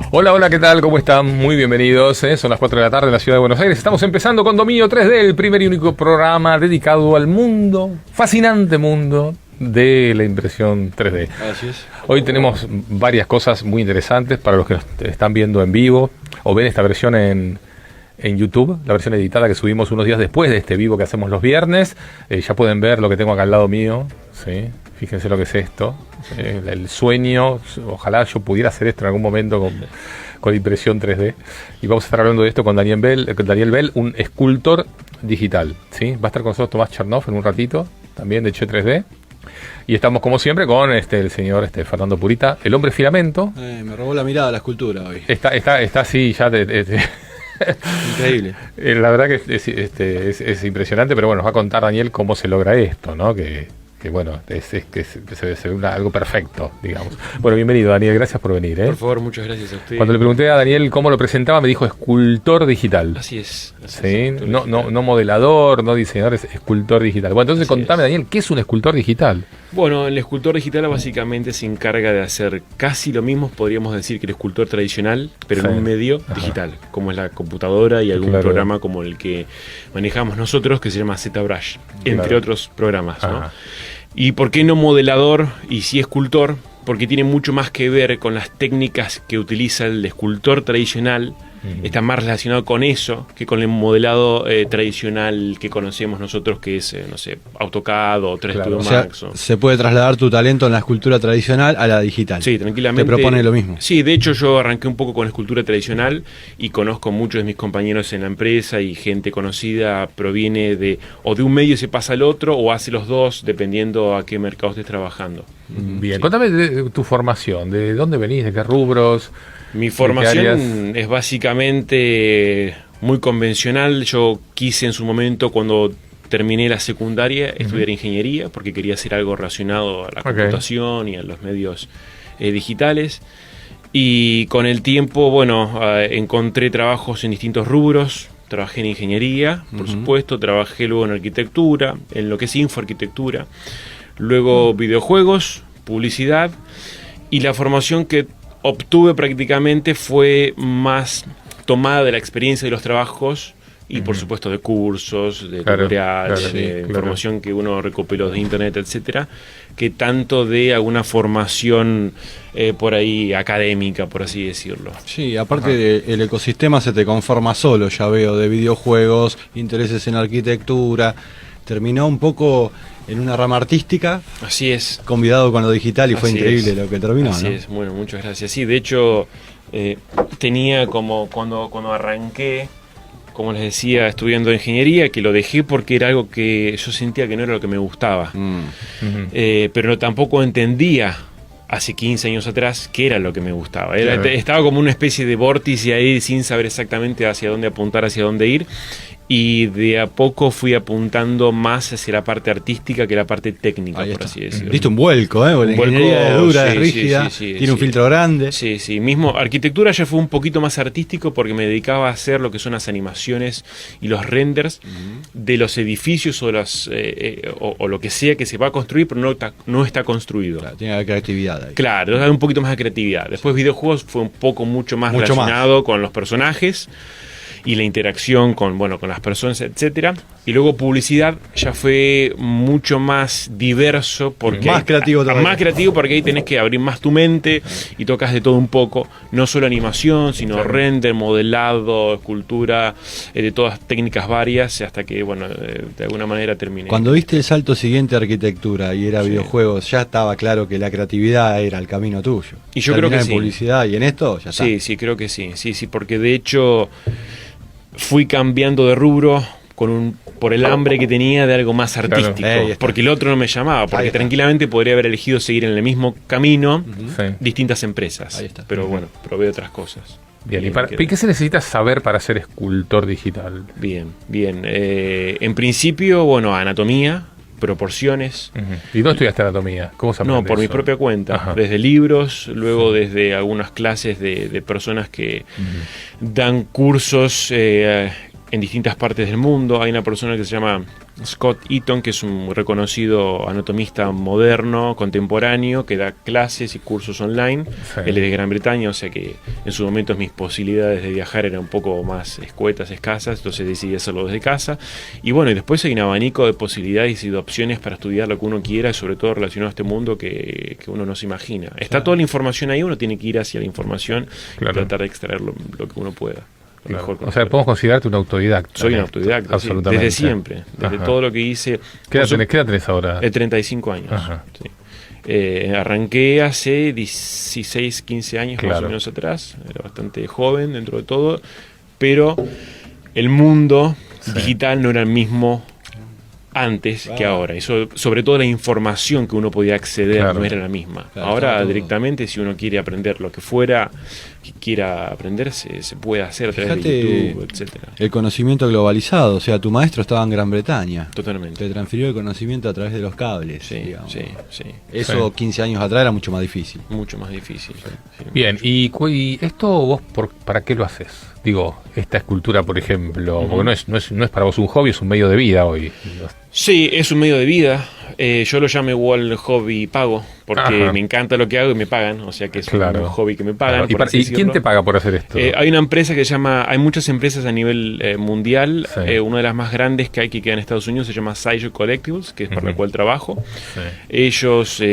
Hola, hola, ¿qué tal? ¿Cómo están? Muy bienvenidos. Son las 4 de la tarde en la ciudad de Buenos Aires. Estamos empezando con Dominio 3D, el primer y único programa dedicado al mundo, fascinante mundo de la impresión 3D. Así es. Hoy tenemos varias cosas muy interesantes para los que nos están viendo en vivo o ven esta versión en YouTube, la versión editada que subimos unos días después de este vivo que hacemos los viernes. Ya pueden ver lo que tengo acá al lado mío, ¿sí? Fíjense lo que es esto, el sueño. Ojalá yo pudiera hacer esto en algún momento con impresión 3D. Y vamos a estar hablando de esto con Daniel Bell, un escultor digital, ¿sí? Va a estar con nosotros Tomás Chernov en un ratito, también de Che 3D. Y estamos como siempre con el señor Fernando Purita, el hombre filamento. Me robó la mirada la escultura hoy. Está así ya Increíble. La verdad que es impresionante, pero bueno, nos va a contar Daniel cómo se logra esto, ¿no? Que bueno, se ve algo perfecto, digamos. Bueno, bienvenido, Daniel, gracias por venir. Por favor, muchas gracias a usted. Cuando le pregunté a Daniel cómo lo presentaba, me dijo escultor digital. Así es. ¿Sí? No modelador, no diseñador, es escultor digital. Bueno, entonces contame, Daniel, ¿qué es un escultor digital? Bueno, el escultor digital básicamente se encarga de hacer casi lo mismo, podríamos decir, que el escultor tradicional, pero en un medio digital, como es la computadora y algún programa como el que manejamos nosotros, que se llama ZBrush, entre otros programas, ¿no? ¿Y por qué no modelador y sí escultor? Porque tiene mucho más que ver con las técnicas que utiliza el escultor tradicional. Está más relacionado con eso que con el modelado tradicional que conocemos nosotros, que es, AutoCAD o 3D Studio Max. O sea, se puede trasladar tu talento en la escultura tradicional a la digital. Sí, tranquilamente. Te propone lo mismo. Sí, de hecho yo arranqué un poco con la escultura tradicional y conozco muchos de mis compañeros en la empresa y gente conocida proviene de un medio y se pasa al otro o hace los dos, dependiendo a qué mercado estés trabajando. Bien, contame de tu formación, de dónde venís, de qué rubros. Mi formación es básicamente muy convencional. Yo quise en su momento, cuando terminé la secundaria, estudiar ingeniería porque quería hacer algo relacionado a la computación y a los medios digitales. Y con el tiempo, encontré trabajos en distintos rubros. Trabajé en ingeniería, por supuesto, trabajé luego en arquitectura, en lo que es infoarquitectura, luego videojuegos, publicidad, y la formación que obtuve prácticamente fue más tomada de la experiencia de los trabajos y por supuesto de cursos, de tutoriales, de información que uno recopiló de internet, etcétera, que tanto de alguna formación por ahí académica, por así decirlo. Sí, aparte el ecosistema se te conforma solo, ya veo, de videojuegos, intereses en arquitectura. Terminó un poco en una rama artística. Así es. Convidado con lo digital y fue increíble lo que terminó, Así es, bueno, muchas gracias. Sí, de hecho, tenía como cuando arranqué, como les decía, estudiando ingeniería, que lo dejé porque era algo que yo sentía que no era lo que me gustaba. Pero tampoco entendía hace 15 años atrás qué era lo que me gustaba. Estaba como una especie de vórtice ahí sin saber exactamente hacia dónde apuntar, hacia dónde ir. Y de a poco fui apuntando más hacia la parte artística que la parte técnica, por así decirlo. Diste un vuelco, ¿eh? La ingeniería es dura, es rígida, tiene un filtro grande. Sí, sí. Mismo arquitectura ya fue un poquito más artístico porque me dedicaba a hacer lo que son las animaciones y los renders de los edificios o lo que sea que se va a construir, pero no está construido. Claro, tiene la creatividad ahí. Claro, hay un poquito más de creatividad. Después videojuegos fue un poco mucho más relacionado con los personajes y la interacción con las personas, etcétera. Y luego publicidad ya fue mucho más diverso, porque más creativo también. Más creativo porque ahí tenés que abrir más tu mente y tocas de todo un poco, no solo animación, sino render, modelado, escultura, de todas técnicas varias, hasta que de alguna manera terminé. Cuando viste el salto siguiente a arquitectura y era videojuegos, ya estaba claro que la creatividad era el camino tuyo. Y yo creo que en sí. publicidad y en esto ya está. Sí, creo que sí. Sí, porque de hecho fui cambiando de rubro por el hambre que tenía de algo más artístico, porque el otro no me llamaba, porque tranquilamente podría haber elegido seguir en el mismo camino distintas empresas, pero probé otras cosas. Bien, ¿y qué se necesita saber para ser escultor digital? Bien. En principio, anatomía, proporciones. ¿Y dónde estudiaste anatomía? ¿Cómo se aprende No, por mi propia cuenta, desde libros, luego desde algunas clases de personas que dan cursos en distintas partes del mundo. Hay una persona que se llama Scott Eaton, que es un reconocido anatomista moderno, contemporáneo, que da clases y cursos online. Sí. Él es de Gran Bretaña, o sea que en su momento mis posibilidades de viajar eran un poco más escuetas, escasas, entonces decidí hacerlo desde casa. Y bueno, y después hay un abanico de posibilidades y de opciones para estudiar lo que uno quiera, y sobre todo relacionado a este mundo que uno no se imagina. Está toda la información ahí, uno tiene que ir hacia la información y tratar de extraer lo que uno pueda. Claro. O sea, podemos considerarte un autodidacta. Soy un autodidacta, absolutamente. Sí, desde siempre, desde todo lo que hice. ¿Qué edad tenés ahora? 35 años. Sí. Arranqué hace 16, 15 años más o menos atrás, era bastante joven dentro de todo, pero el mundo digital no era el mismo antes que ahora, y sobre todo la información que uno podía acceder no era la misma. Ahora directamente, si uno quiere aprender lo que fuera que quiera aprender, se puede hacer a través de YouTube, etcétera. El conocimiento globalizado, o sea, tu maestro estaba en Gran Bretaña. Totalmente. Te transfirió el conocimiento a través de los cables. Sí. Eso 15 años atrás era mucho más difícil. Mucho más difícil. Sí, bien, y esto vos ¿para qué lo haces? Digo, esta escultura, por ejemplo, porque no es para vos un hobby, es un medio de vida hoy. Sí, es un medio de vida. Yo lo llamo igual hobby pago, porque me encanta lo que hago y me pagan, o sea que es un hobby que me pagan. ¿Y quién te paga por hacer esto? Hay una empresa que se llama, hay muchas empresas a nivel mundial, una de las más grandes que queda en Estados Unidos se llama Sideshow Collectibles, que es para la cual trabajo. Ellos...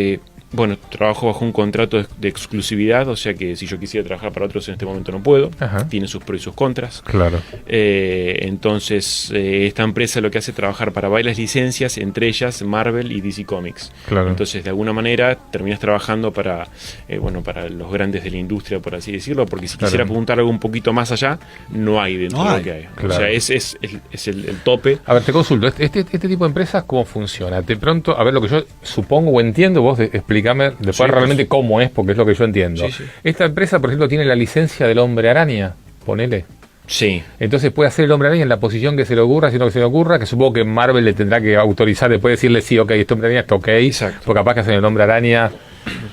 trabajo bajo un contrato de exclusividad, o sea que si yo quisiera trabajar para otros en este momento no puedo. Tiene sus pros y sus contras. Claro. Entonces, esta empresa lo que hace es trabajar para varias licencias, entre ellas Marvel y DC Comics. Claro. Entonces, de alguna manera, terminas trabajando para los grandes de la industria, por así decirlo, porque si quisiera apuntar algo un poquito más allá, no hay dentro de lo que hay. Claro. O sea, es el tope. A ver, te consulto, este tipo de empresas, ¿cómo funciona? De pronto, a ver, lo que yo supongo o entiendo, vos explícame después realmente cómo es, porque es lo que yo entiendo. Esta empresa, por ejemplo, tiene la licencia del Hombre Araña, ponele. Sí. Entonces puede hacer el Hombre Araña en la posición que se le ocurra, sino que se le ocurra, que supongo que Marvel le tendrá que autorizar, después decirle sí, ok, este Hombre Araña está ok. Exacto. Porque capaz que hacen el Hombre Araña,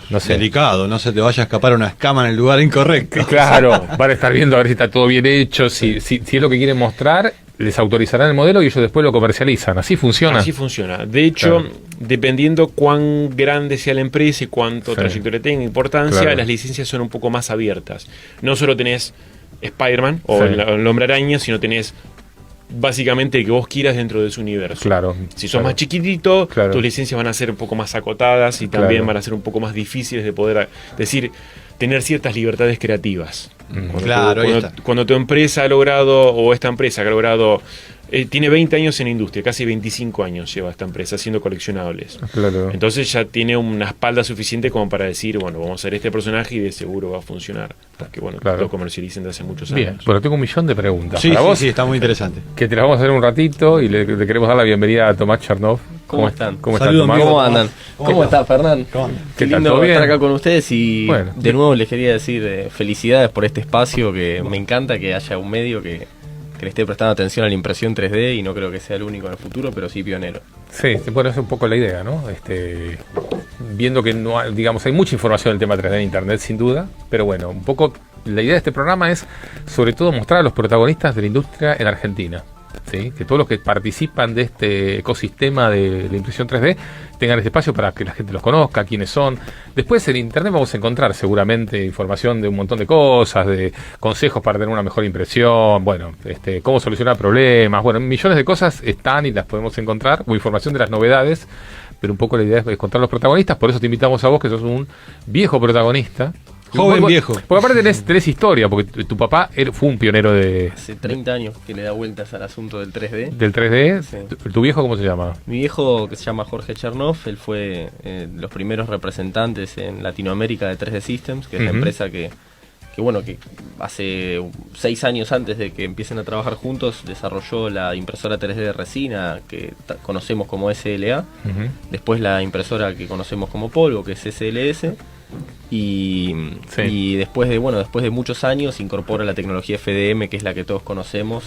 no sé. Delicado, no se te vaya a escapar una escama en el lugar incorrecto. Claro, van a estar viendo a ver si está todo bien hecho, si es lo que quieren mostrar, les autorizarán el modelo y ellos después lo comercializan. ¿Así funciona? Así funciona. De hecho, dependiendo cuán grande sea la empresa y cuánto trayectoria tenga, importancia, las licencias son un poco más abiertas. No solo tenés Spider-Man o el Hombre Araña, sino tenés básicamente el que vos quieras dentro de su universo. Claro. Si sos más chiquitito, tus licencias van a ser un poco más acotadas y también van a ser un poco más difíciles de poder tener ciertas libertades creativas. Cuando tu empresa ha logrado, o esta empresa ha logrado, tiene 20 años en la industria, casi 25 años lleva esta empresa haciendo coleccionables. Entonces ya tiene una espalda suficiente como para decir, vamos a hacer este personaje y de seguro va a funcionar. Porque lo comercialicen desde hace muchos años. Bien, pero tengo un millón de preguntas. Para vos, está muy interesante. Que te las vamos a hacer un ratito y le queremos dar la bienvenida a Tomás Chernoff. ¿Cómo están? ¿Cómo están, Tomás? ¿Cómo andan? ¿Cómo estás, Fernán? Qué lindo estar acá con ustedes y de nuevo les quería decir felicidades por este espacio, que me encanta que haya un medio que le esté prestando atención a la impresión 3D y no creo que sea el único en el futuro, pero sí pionero. Sí, bueno, es un poco la idea, ¿no? Viendo que no hay, hay mucha información del tema 3D en Internet, sin duda, pero bueno, un poco la idea de este programa es sobre todo mostrar a los protagonistas de la industria en Argentina. ¿Sí? Que todos los que participan de este ecosistema de la impresión 3D tengan este espacio para que la gente los conozca, quiénes son. Después en Internet vamos a encontrar seguramente información de un montón de cosas, de consejos para tener una mejor impresión, cómo solucionar problemas, millones de cosas están y las podemos encontrar, o información de las novedades, pero un poco la idea es encontrar los protagonistas. Por eso te invitamos a vos, que sos un viejo protagonista. Joven viejo. Porque aparte tenés historia, porque tu papá fue un pionero de... Hace 30 años que le da vueltas al asunto del 3D. ¿Del 3D? Sí. ¿Tu viejo cómo se llama? Mi viejo, que se llama Jorge Chernoff, él fue los primeros representantes en Latinoamérica de 3D Systems, que es la empresa que hace 6 años antes de que empiecen a trabajar juntos desarrolló la impresora 3D de resina que conocemos como SLA, después la impresora que conocemos como polvo, que es SLS, y después de muchos años incorpora la tecnología FDM, que es la que todos conocemos,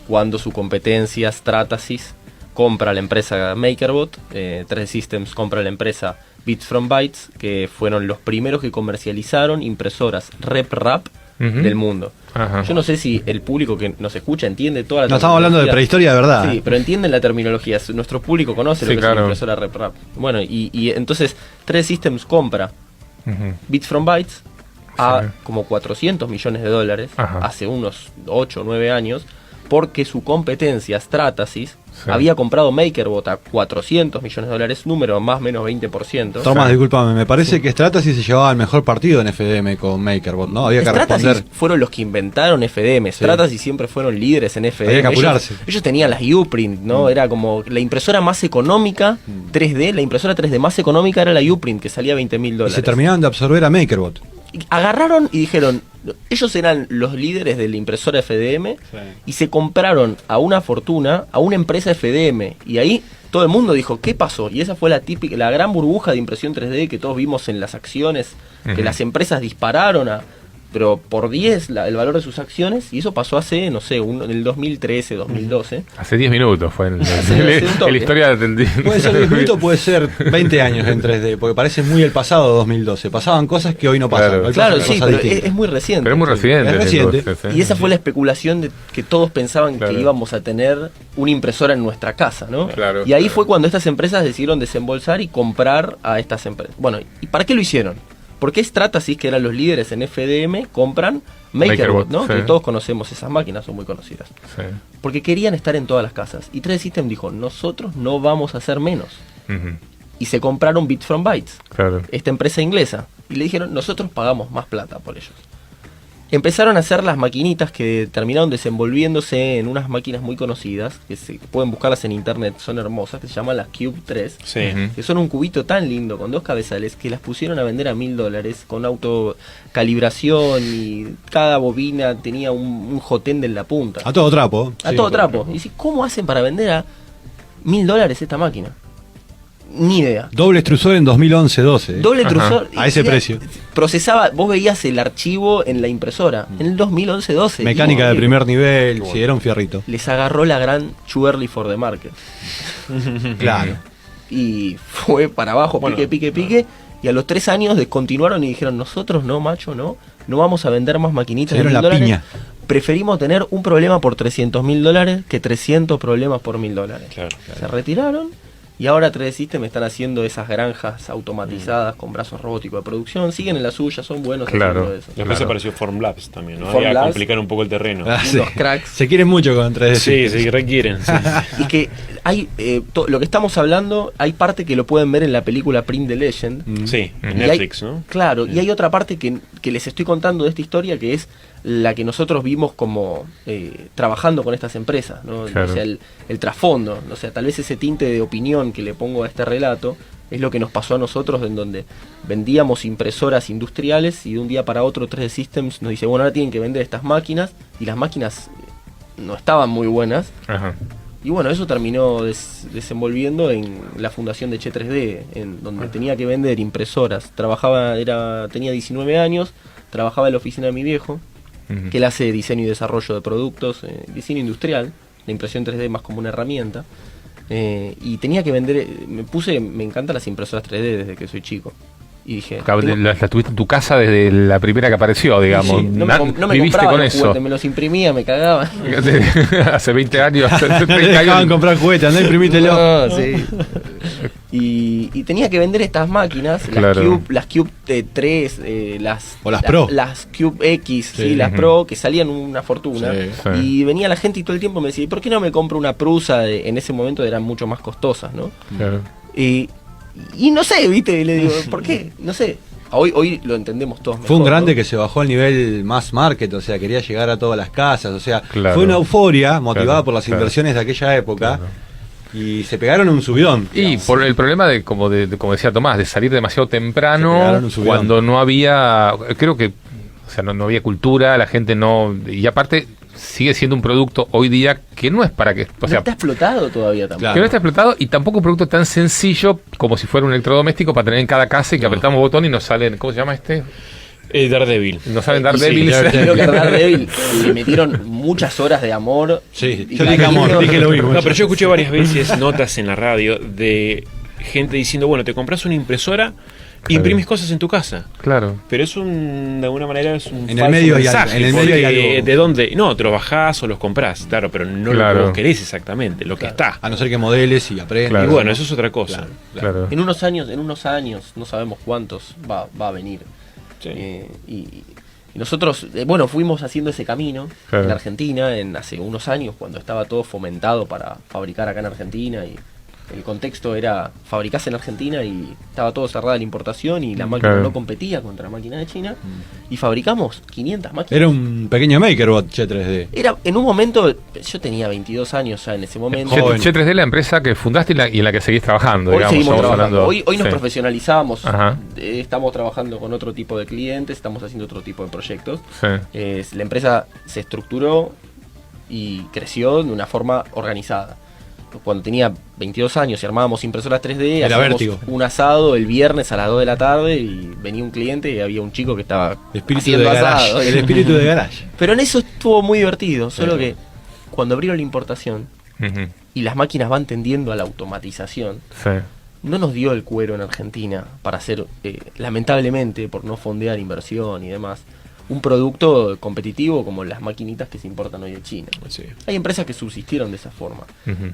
cuando su competencia Stratasys compra la empresa MakerBot, 3D Systems compra la empresa Bits from Bytes, que fueron los primeros que comercializaron impresoras RepRap del mundo. Ajá. Yo no sé si el público que nos escucha entiende toda la No estamos hablando de prehistoria de verdad. Sí, pero entienden la terminología. Nuestro público conoce lo que es una impresora RepRap. Bueno, y entonces 3D Systems compra Bits from Bytes a como $400 millones hace unos 8 o 9 años, porque su competencia Stratasys había comprado MakerBot a $400 millones, número más o menos 20%. Tomás, discúlpame, me parece que Stratasys se llevaba el mejor partido en FDM con MakerBot, ¿no? Había que Stratasys responder. fueron los que inventaron FDM. Stratasys siempre fueron líderes en FDM. Había que apurarse. Ellos tenían las Uprint, ¿no? Era como la impresora más económica 3D, la impresora 3D más económica era la Uprint, que salía $20.000. Y se terminaban de absorber a MakerBot. Agarraron y dijeron, ellos eran los líderes de la impresora FDM y se compraron a una fortuna a una empresa FDM, y ahí todo el mundo dijo, ¿qué pasó? Y esa fue la gran burbuja de impresión 3D que todos vimos en las acciones, que las empresas dispararon pero por 10 el valor de sus acciones, y eso pasó hace, no sé, en el 2013, 2012. Hace 10 minutos fue en la historia de... Puede ser 10 minutos, puede ser 20 años en 3D, porque parece muy el pasado 2012. Pasaban cosas que hoy no pasan. Claro, sí, pero es muy reciente. Pero es muy reciente. Es reciente. Entonces, y esa fue la especulación de que todos pensaban que íbamos a tener una impresora en nuestra casa, ¿no? Claro, y ahí fue cuando estas empresas decidieron desembolsar y comprar a estas empresas. Bueno, ¿y para qué lo hicieron? ¿Por qué Stratasys, que eran los líderes en FDM, compran MakerBot, ¿no? Que todos conocemos esas máquinas, son muy conocidas. Sí. Porque querían estar en todas las casas. Y 3D Systems dijo, nosotros no vamos a hacer menos. Y se compraron Bits from Bytes, esta empresa inglesa. Y le dijeron, nosotros pagamos más plata por ellos. Empezaron a hacer las maquinitas que terminaron desenvolviéndose en unas máquinas muy conocidas, que pueden buscarlas en internet, son hermosas, que se llaman las Cube 3, que son un cubito tan lindo con 2 cabezales, que las pusieron a vender a $1.000 con autocalibración, y cada bobina tenía un jotén en la punta. A todo trapo. A todo trapo. Y dice, ¿cómo hacen para vender a $1.000 esta máquina? Ni idea. Doble extrusor en 2011-12. Doble extrusor. A ese precio. Procesaba, vos veías el archivo en la impresora. En el 2011-12. Mecánica de primer nivel, sí, era un fierrito. Les agarró la gran too early for the market. Claro. Y fue para abajo, pique. Y a los 3 años descontinuaron y dijeron, nosotros no, macho, no vamos a vender más maquinitas de $1.000. Piña. Preferimos tener un problema por $300.000 que 300 problemas por $1.000. Claro. Se retiraron. Y ahora 3D Systems están haciendo esas granjas automatizadas con brazos robóticos de producción. Siguen en la suya, son buenos haciendo eso. Después apareció Formlabs también, ¿no? Había que complicar un poco el terreno. Los cracks. Se quieren mucho con 3D Systems. Sí, requieren. Sí. Y que hay lo que estamos hablando, hay parte que lo pueden ver en la película Print the Legend. Sí, en Netflix, ¿no? Claro, y hay otra parte que les estoy contando de esta historia, que es la que nosotros vimos como trabajando con estas empresas, ¿no? O sea, el trasfondo, o sea, tal vez ese tinte de opinión que le pongo a este relato es lo que nos pasó a nosotros, en donde vendíamos impresoras industriales y de un día para otro 3D Systems nos dice, bueno, ahora tienen que vender estas máquinas, y las máquinas no estaban muy buenas. Ajá. Y bueno, eso terminó desenvolviendo en la fundación de Che 3D, en donde tenía que vender impresoras. Tenía 19 años, trabajaba en la oficina de mi viejo, que él hace diseño y desarrollo de productos, diseño industrial, la impresión 3D más como una herramienta, y tenía que vender, me encantan las impresoras 3D desde que soy chico. Y dije, la tuviste en tu casa desde la primera que apareció, digamos. Sí, no me compraba los juguetes, me los imprimía, me cagaba. Hace 20 años. Dejaban comprar juguetes, andá, imprimítelo. No, sí. Y tenía que vender estas máquinas, las Cube 3, las Pro. Las Cube X, las Pro, que salían una fortuna. Y venía la gente y todo el tiempo me decía, ¿por qué no me compro una Prusa? En ese momento eran mucho más costosas, ¿no? Claro. Y no sé, ¿viste? Le digo, ¿por qué? No sé. Hoy lo entendemos todos mejor. Fue un grande, ¿no? Que se bajó al nivel mass market, o sea, quería llegar a todas las casas, o sea, fue una euforia motivada por las inversiones de aquella época. Y se pegaron un subidón. Y por el problema como decía Tomás, de salir demasiado temprano, cuando no había, creo que, o sea, no había cultura, la gente no, y aparte sigue siendo un producto hoy día que no es para que... O sea, no está explotado todavía tampoco. Claro. Que no está explotado, y tampoco un producto tan sencillo como si fuera un electrodoméstico para tener en cada casa y que apretamos botón y nos salen... ¿Cómo se llama este? Daredevil. Nos salen Daredevil. Sí, creo que a Daredevil le metieron muchas horas de amor. Sí, yo dije amor, dije lo mismo. No, pero yo escuché varias veces notas en la radio de gente diciendo, bueno, te compras una impresora e imprimes cosas en tu casa. Claro. Pero es de alguna manera es un en falso el medio mensaje. En el medio hay algo. ¿De dónde? No, te lo bajás o los comprás, claro, pero no lo que vos querés exactamente, lo que está. A no ser que modeles y aprendas. Claro. Y bueno, eso es otra cosa. Claro. En unos años, no sabemos cuántos va a venir. Sí. Y nosotros, bueno, fuimos haciendo ese camino en Argentina hace unos años, cuando estaba todo fomentado para fabricar acá en Argentina, y el contexto era fabricarse en Argentina y estaba todo cerrado la importación y la máquina no competía contra máquinas de China, y fabricamos 500 máquinas. Era un pequeño MakerBot Che3D. Era, en un momento, yo tenía 22 años ya en ese momento. Che3D, la empresa que fundaste y en la que seguís trabajando. Hoy digamos, seguimos trabajando. Hablando, hoy nos profesionalizamos. Ajá. Estamos trabajando con otro tipo de clientes, estamos haciendo otro tipo de proyectos. Sí. La empresa se estructuró y creció de una forma organizada. Cuando tenía 22 años y armábamos impresoras 3D, hacíamos un asado el viernes a las 2 de la tarde y venía un cliente y había un chico que estaba haciendo asado. El espíritu de garage. Pero en eso estuvo muy divertido, solo que cuando abrieron la importación y las máquinas van tendiendo a la automatización, no nos dio el cuero en Argentina para hacer, lamentablemente, por no fondear inversión y demás, un producto competitivo como las maquinitas que se importan hoy de China. Sí. Hay empresas que subsistieron de esa forma.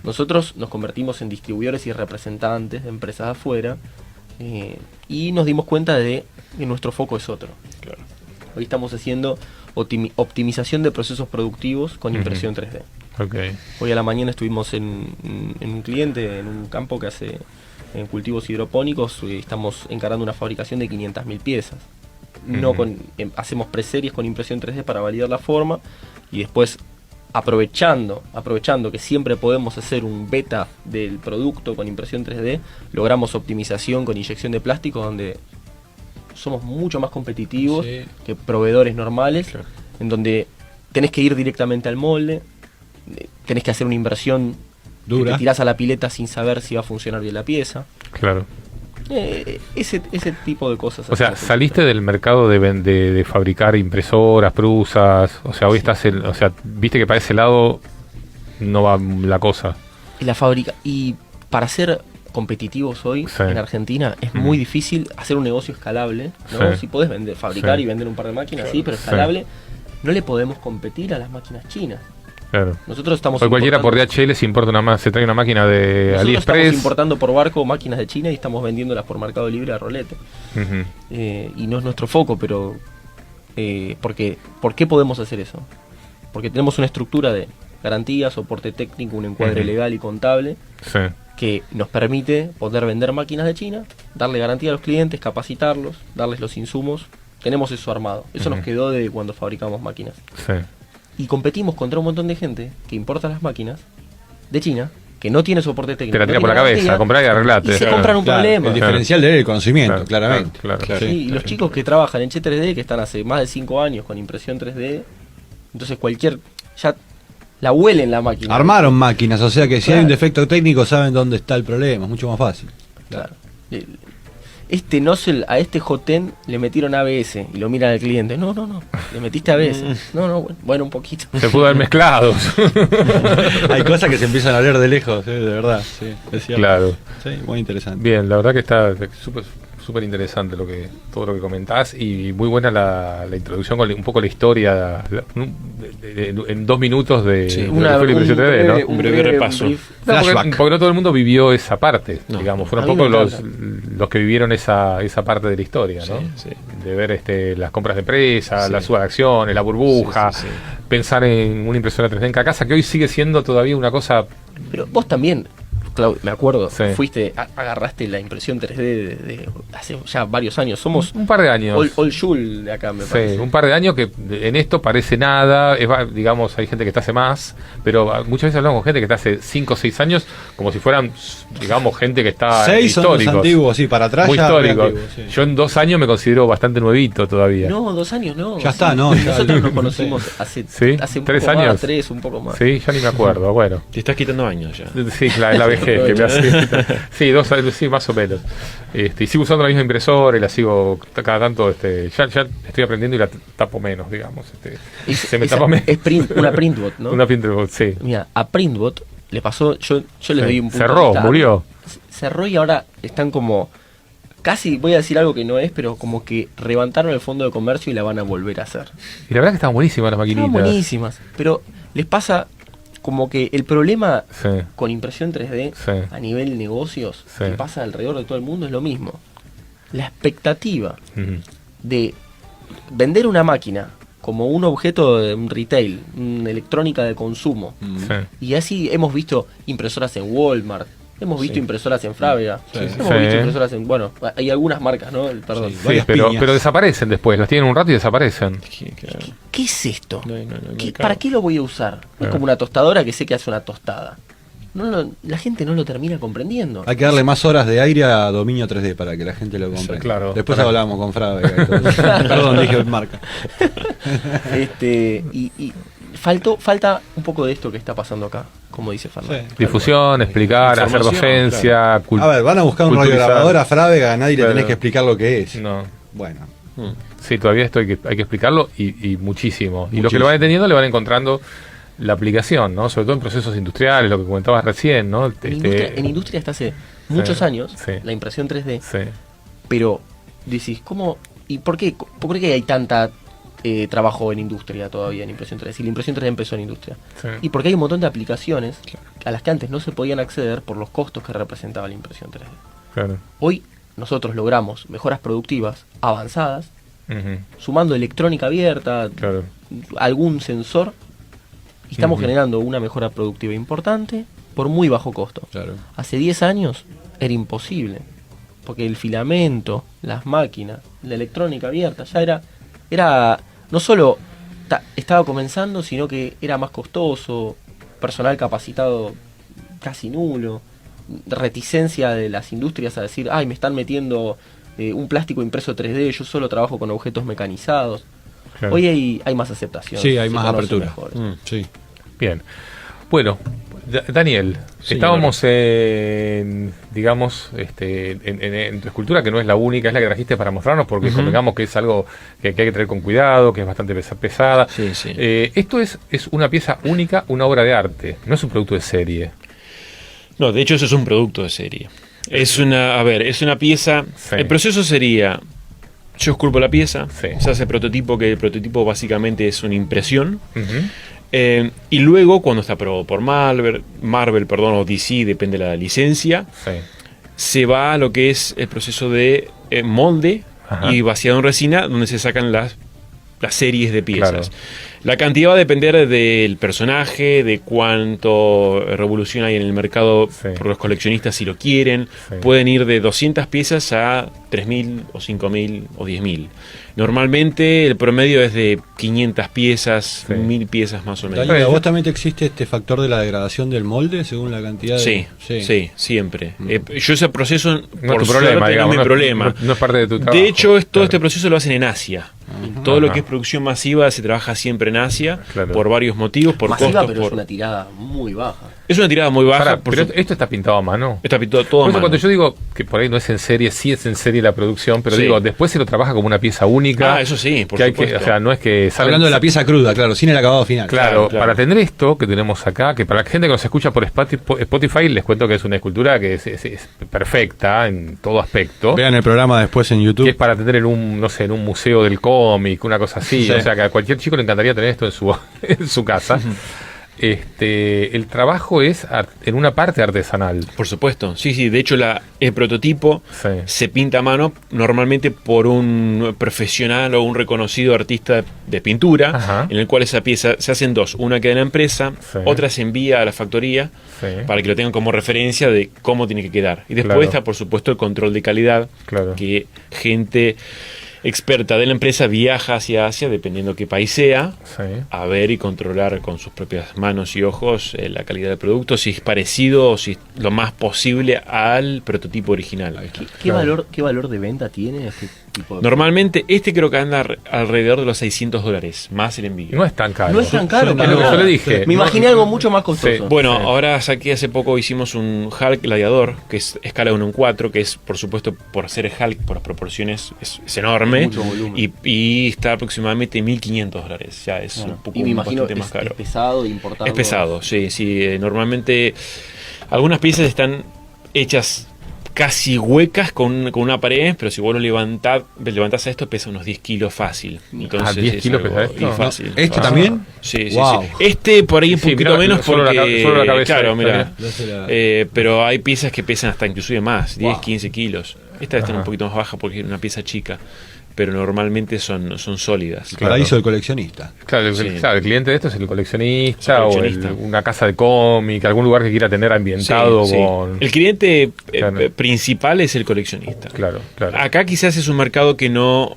Nosotros nos convertimos en distribuidores y representantes de empresas de afuera, y nos dimos cuenta de que nuestro foco es otro. Claro. Hoy estamos haciendo optimización de procesos productivos con impresión 3D. Okay. Hoy a la mañana estuvimos en un cliente, en un campo que hace en cultivos hidropónicos, y estamos encarando una fabricación de 500.000 piezas. Hacemos preseries con impresión 3D para validar la forma, y después aprovechando que siempre podemos hacer un beta del producto con impresión 3D, logramos optimización con inyección de plástico, donde somos mucho más competitivos que proveedores normales, en donde tenés que ir directamente al molde, tenés que hacer una inversión dura, te tirás a la pileta sin saber si va a funcionar bien la pieza. Claro. Ese tipo de cosas. O sea, saliste del mercado de fabricar impresoras, prusas. O sea, hoy estás viste que para ese lado no va la cosa. La fábrica. Y para ser competitivos hoy en Argentina es muy difícil hacer un negocio escalable, ¿no? Si podés fabricar y vender un par de máquinas, pero escalable, no le podemos competir a las máquinas chinas. Claro. Nosotros estamos cualquiera por DHL se trae una máquina de AliExpress. Estamos importando por barco máquinas de China y estamos vendiéndolas por Mercado Libre a rolete. Y no es nuestro foco, pero ¿por qué podemos hacer eso? Porque tenemos una estructura de garantía, soporte técnico, un encuadre legal y contable que nos permite poder vender máquinas de China, darle garantía a los clientes, capacitarlos, darles los insumos. Tenemos eso armado. Eso nos quedó de cuando fabricamos máquinas. Y competimos contra un montón de gente que importa las máquinas de China, que no tiene soporte técnico. Te la tira por la cabeza, comprar y arreglate. Y se compran un problema. El diferencial de él es el conocimiento, claramente. Y los chicos que trabajan en Che3D, que están hace más de 5 años con impresión 3D, entonces ya la huelen la máquina. Armaron máquinas, o sea que si hay un defecto técnico saben dónde está el problema, es mucho más fácil. Claro. Este nozzle a este Joten le metieron ABS y lo mira al cliente. No, le metiste ABS. Bueno, un poquito. Se pudo haber mezclado. Hay cosas que se empiezan a leer de lejos, de verdad. Sí, es cierto. Claro. Sí, muy interesante. Bien, la verdad que está súper interesante todo lo que comentás, y muy buena la introducción con un poco la historia en 2 minutos de un breve repaso. Porque no todo el mundo vivió esa parte, digamos, fueron pocos los que vivieron esa parte de la historia, ¿no? De ver las compras de empresa, la suba de acciones, la burbuja, pensar en una impresora 3D en cada casa, que hoy sigue siendo todavía una cosa. Pero vos también, Claudio, me acuerdo, agarraste la impresión 3D de hace ya varios años. Somos un par de años. Old School de acá, me parece. Un par de años que en esto parece nada. Digamos, hay gente que está hace más, pero muchas veces hablamos con gente que está hace 5 o 6 años, como si fueran, digamos, gente que está 6 históricos. Son antiguos, sí, para atrás. Muy históricos. Yo en 2 años me considero bastante nuevito todavía. No, 2 años no. Ya está, ¿no? Nosotros nos conocimos hace un 3 poco años. Más, 3, un poco más. Sí, ya ni me acuerdo. Bueno. Te estás quitando años ya. Sí, la vejez que me hace. Sí, 2 años, sí, más o menos. Y sigo usando la misma impresora y la sigo cada tanto. Ya estoy aprendiendo y la tapo menos, digamos. Se me tapa menos. Es una Printbot, ¿no? Una Printbot, sí. Mira, a Printbot le pasó, yo les doy un punto cerró, de vista. murió. Cerró y ahora están como, casi voy a decir algo que no es, pero como que levantaron el fondo de comercio y la van a volver a hacer. Y la verdad que estaban buenísimas las maquinitas. Estaban buenísimas, pero les pasa como que el problema Sí. con impresión 3D Sí. a nivel negocios, Sí. que pasa alrededor de todo el mundo, es lo mismo. La expectativa Ujú. de vender una máquina como un objeto de un retail, una electrónica de consumo, Sí. y así hemos visto impresoras en Walmart, hemos visto impresoras en Frávega, hemos Sí. visto impresoras en, bueno, hay algunas marcas, ¿no? Perdón. Sí. Sí, Varias pero piñas. desaparecen después, las tienen un rato y desaparecen. Claro. ¿Qué es esto? No, ¿Qué- claro. ¿Para qué lo voy a usar? Es como una tostadora que sé que hace una tostada. La gente no lo termina comprendiendo. Hay que darle más horas de aire a Dominio 3D para que la gente lo compre. Claro. Después Para- hablamos con Frávega y todo eso. Perdón, dije marca. Y falta un poco de esto que está pasando acá, como dice Fernando. Sí. Difusión, explicar, hacer Información, docencia, A ver, van a buscar un culturizar. radiograbador a Frávega, a nadie Claro. le tenés que explicar lo que es. No. Bueno, Sí, todavía hay que explicarlo y muchísimo. Y los que lo Muchísimo. van entendiendo le van encontrando la aplicación, ¿no? Sobre todo en procesos industriales, lo que comentabas recién, ¿no? En industria está hace muchos años sí. la impresión 3D, Sí. pero decís, ¿cómo? ¿Y por qué hay tanta trabajo en industria todavía en impresión 3D? Si la impresión 3D empezó en industria. Sí. Y porque hay un montón de aplicaciones a las que antes no se podían acceder por los costos que representaba la impresión 3D. Claro. Hoy nosotros logramos mejoras productivas avanzadas, Ujú. sumando electrónica abierta, Claro. algún sensor, y estamos Ujú. generando una mejora productiva importante por muy bajo costo. claro. Hace 10 años era imposible, porque el filamento, las máquinas, la electrónica abierta ya era no solo estaba comenzando, sino que era más costoso, personal capacitado casi nulo, reticencia de las industrias a decir, ay, me están metiendo un plástico impreso 3D, yo solo trabajo con objetos mecanizados. Claro. Hoy hay más aceptación. Sí, hay se más conoce apertura. mejor. Sí. Bien. Bueno, Daniel, Sí, estábamos digamos, en tu escultura, que no es la única, es la que trajiste para mostrarnos, porque convengamos que es algo que hay que traer con cuidado, que es bastante pesada. Sí, sí. Esto es una pieza única, una obra de arte, no es un producto de serie. No, de hecho eso es un producto de serie. Es una pieza. Sí. El proceso sería: yo esculpo la pieza, Sí. se hace prototipo, que el prototipo básicamente es una impresión. Ujú. Y luego, cuando está aprobado por Marvel, o DC, depende de la licencia, Sí. se va a lo que es el proceso de molde Ajá. y vaciado en resina, donde se sacan las series de piezas. Claro. La cantidad va a depender del personaje, de cuánto revolución hay en el mercado Sí. por los coleccionistas si lo quieren. Sí. Pueden ir de 200 piezas a 3.000 o 5.000 o 10.000. Normalmente el promedio es de 500 piezas, Sí. 1.000 piezas más o menos. Daniel, ¿a vos también te existe este factor de la degradación del molde según la cantidad de...? Sí, siempre. Yo ese proceso, No por es tu problema, suerte, digamos, no es mi problema. no es parte de tu trabajo. De hecho, todo Claro. este proceso lo hacen en Asia. Todo lo Ajá. que es producción masiva se trabaja siempre en Asia, Claro. por varios motivos, por Masiva, costos. pero es una tirada muy baja. Es una tirada muy baja. Pará, por pero su- esto está pintado a mano. Está pintado todo Por a eso mano. cuando yo digo que por ahí no es en serie, sí es en serie la producción, pero Sí. digo, después se lo trabaja como una pieza única. Ah, eso sí, por que hay supuesto. o sea, no es que salen- Hablando de la pieza cruda, claro, sin el acabado final. Claro, Claro. para tener esto que tenemos acá, que para la gente que nos escucha por Spotify, les cuento que es una escultura que es perfecta en todo aspecto. Vean el programa después en Que YouTube. es para tener en un, no sé, en un museo del cómic, una cosa así. Sí. O sea, que a cualquier chico le encantaría tener esto en su, en su casa. El trabajo es en una parte artesanal. Por supuesto, sí. De hecho, el prototipo Sí. se pinta a mano normalmente por un profesional o un reconocido artista de pintura, Ajá. en el cual esa pieza se hacen dos. Una queda en la empresa, Sí. otra se envía a la factoría Sí. para que lo tengan como referencia de cómo tiene que quedar. Y después Claro. está, por supuesto, el control de calidad, Claro. que gente experta de la empresa viaja hacia Asia, dependiendo qué país sea, Sí. a ver y controlar con sus propias manos y ojos la calidad del producto, si es parecido o si es lo más posible al prototipo original. ¿Qué Claro. valor de venta tiene tipo de... Normalmente creo que anda alrededor de los $600, más el envío. No es tan caro. No es tan caro, Es lo que yo le dije. Me imaginé algo mucho más costoso. Sí. Bueno, ahora hace poco hicimos un Hulk Gladiador, que es escala 1:4, que es, por supuesto, por ser Hulk, por las proporciones, es enorme. Mucho volumen. Y está aproximadamente $1.500. Ya es un poco y me imagino bastante más caro. Es pesado de importarlo. Es pesado, sí. Normalmente algunas piezas están hechas casi huecas con una pared, pero si vos lo levantás esto, pesa unos 10 kilos fácil. Entonces, 10 kilos pesa esto. Y fácil. ¿Este también? Sí, Wow. sí. Por ahí un Sí, poquito mirá, menos solo porque... solo la cabeza. Claro, mira. También. Pero hay piezas que pesan hasta inclusive más, 10, Wow. 15 kilos. Esta está un poquito más baja porque es una pieza chica, pero normalmente son sólidas. El paraíso del coleccionista. Claro, Sí. el cliente de esto es el coleccionista, Es el coleccionista. o una casa de cómic, algún lugar que quiera tener ambientado Sí. con... El cliente Claro. principal es el coleccionista. Claro. Acá quizás es un mercado que no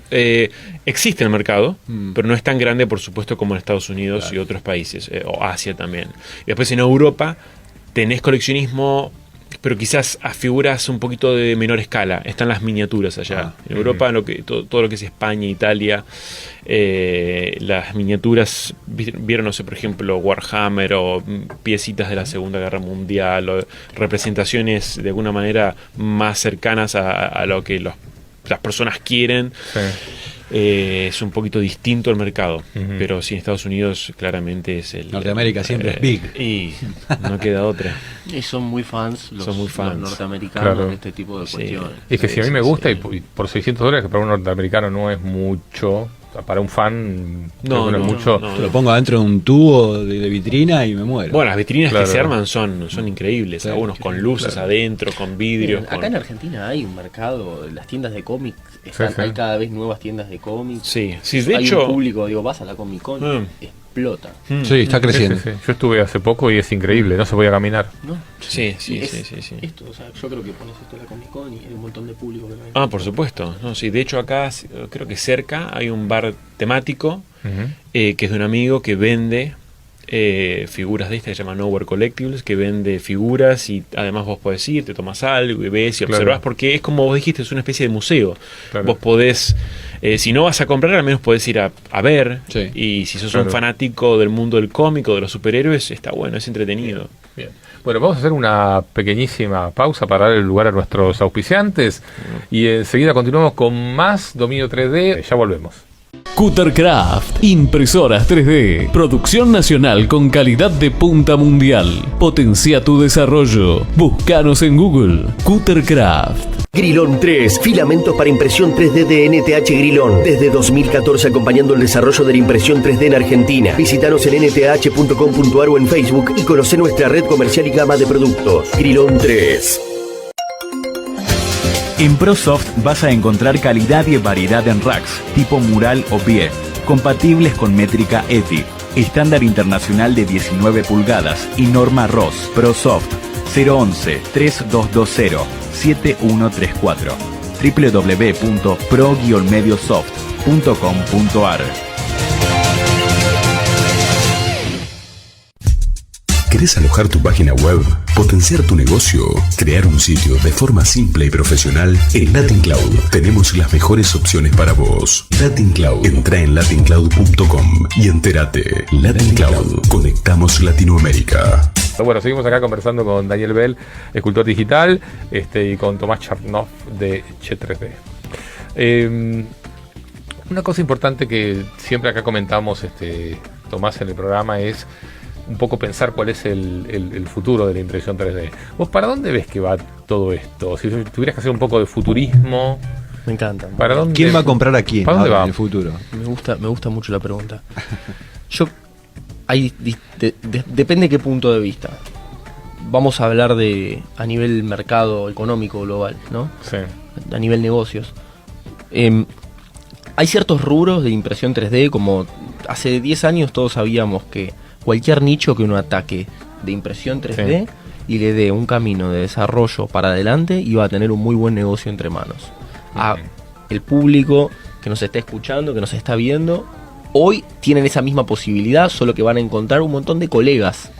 existe el mercado, pero no es tan grande, por supuesto, como en Estados Unidos y otros países, o Asia también. Y después en Europa tenés coleccionismo, pero quizás a figuras un poquito de menor escala. Están las miniaturas allá. En Europa, todo lo que es España, Italia, las miniaturas, vieron, no sé, por ejemplo, Warhammer o piecitas de la Segunda Guerra Mundial, o representaciones de alguna manera más cercanas a lo que las personas quieren. Sí. Es un poquito distinto el mercado, Ujú. pero sí, en Estados Unidos claramente es el... Norteamérica siempre es big. Y no queda otra. Y son muy fans los norteamericanos Claro. de este tipo de Sí. cuestiones. Y es que si a mí me gusta, sí. y por $600, que para un norteamericano no es mucho, para un fan creo que no es mucho. no. Lo pongo adentro de un tubo de vitrina y me muero. Bueno, las vitrinas Claro. que se arman son increíbles. Sí, Algunos con luces adentro, con vidrios. Acá en Argentina hay un mercado, las tiendas de cómics, Sí. hay cada vez nuevas tiendas de cómics. Sí, de hay hecho... un público, vas a la Comic Con, explota. Sí, está creciendo. Sí. Yo estuve hace poco y es increíble, no se podía caminar. ¿No? Sí. Esto, o sea, yo creo que pones esto en la Comic Con y hay un montón de público que viene. Ah, por supuesto. No, sí. De hecho, acá creo que cerca hay un bar temático que es de un amigo que vende figuras de estas, que se llama Nowhere Collectibles, que vende figuras y además vos podés ir, te tomas algo y ves y Claro. observás, porque es como vos dijiste, es una especie de museo. Claro. Vos podés, si no vas a comprar, al menos podés ir a ver, Sí. y si sos Claro. un fanático del mundo del cómic o de los superhéroes, está bueno, es entretenido. Bien. Bueno, vamos a hacer una pequeñísima pausa para dar el lugar a nuestros auspiciantes y enseguida continuamos con más Dominio 3D. Ya volvemos. Cuttercraft, impresoras 3D, producción nacional con calidad de punta mundial. Potencia tu desarrollo. Búscanos en Google. Cuttercraft. Grilón 3, filamentos para impresión 3D de NTH Grilón. Desde 2014 acompañando el desarrollo de la impresión 3D en Argentina. Visítanos en nth.com.ar o en Facebook y conoce nuestra red comercial y gama de productos. Grilón 3. En ProSoft vas a encontrar calidad y variedad en racks, tipo mural o pie, compatibles con métrica ETI, estándar internacional de 19 pulgadas y norma ROS. ProSoft 011-3220-7134 www.pro-mediosoft.com.ar. ¿Querés alojar tu página web? ¿Potenciar tu negocio? ¿Crear un sitio de forma simple y profesional? En Latin Cloud tenemos las mejores opciones para vos. Latin Cloud. Entra en latincloud.com y entérate. Latin Cloud. Conectamos Latinoamérica. Bueno, seguimos acá conversando con Daniel Bell, escultor digital, y con Tomás Charnov de Che3D. Una cosa importante que siempre acá comentamos, Tomás, en el programa es un poco pensar cuál es el futuro de la impresión 3D. ¿Vos para dónde ves que va todo esto? Si tuvieras que hacer un poco de futurismo, Me encanta. ¿para dónde? ¿Quién va a comprar a quién ¿Para dónde ahora va? en el futuro? Me gusta mucho la pregunta. Depende de qué punto de vista. Vamos a hablar a nivel mercado económico global, ¿no? Sí. A nivel negocios. Hay ciertos rubros de impresión 3D, como hace 10 años todos sabíamos que cualquier nicho que uno ataque de impresión 3D y le dé un camino de desarrollo para adelante, iba a tener un muy buen negocio entre manos. El público que nos está escuchando, que nos está viendo, hoy tienen esa misma posibilidad, solo que van a encontrar un montón de colegas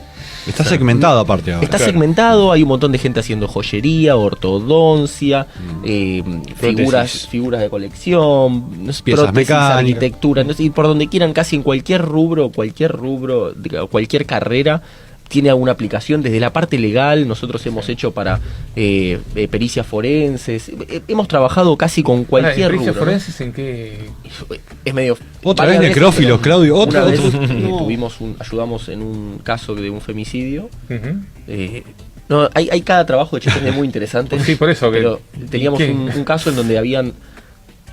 Está segmentado aparte ahora. Está segmentado, hay un montón de gente haciendo joyería, ortodoncia, figuras de colección, piezas mecánicas, arquitectura, y por donde quieran, casi en cualquier rubro, cualquier carrera, tiene alguna aplicación. Desde la parte legal, nosotros hemos hecho para pericias forenses, hemos trabajado casi con cualquier rubro. ¿Pericias forenses en qué? Es medio... Otra vez necrófilos, Claudio, otra vez. Ayudamos en un caso de un femicidio. No, hay cada trabajo de Chester muy interesante. Sí, por eso. Pero teníamos un caso en donde habían...